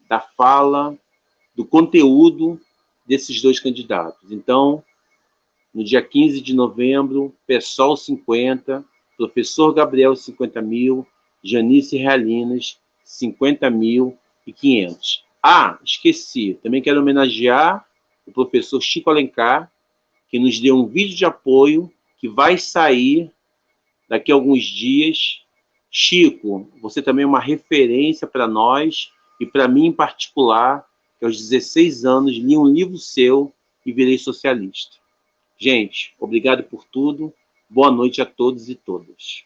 da fala, do conteúdo desses dois candidatos. Então, no dia 15 de novembro, PSOL 50, professor Gabriel 50 mil, Janice Realinas 50.500. Ah, esqueci, também quero homenagear o professor Chico Alencar, que nos deu um vídeo de apoio que vai sair daqui a alguns dias. Chico, você também é uma referência para nós e para mim em particular, que aos 16 anos li um livro seu e virei socialista. Gente, obrigado por tudo. Boa noite a todos e todas.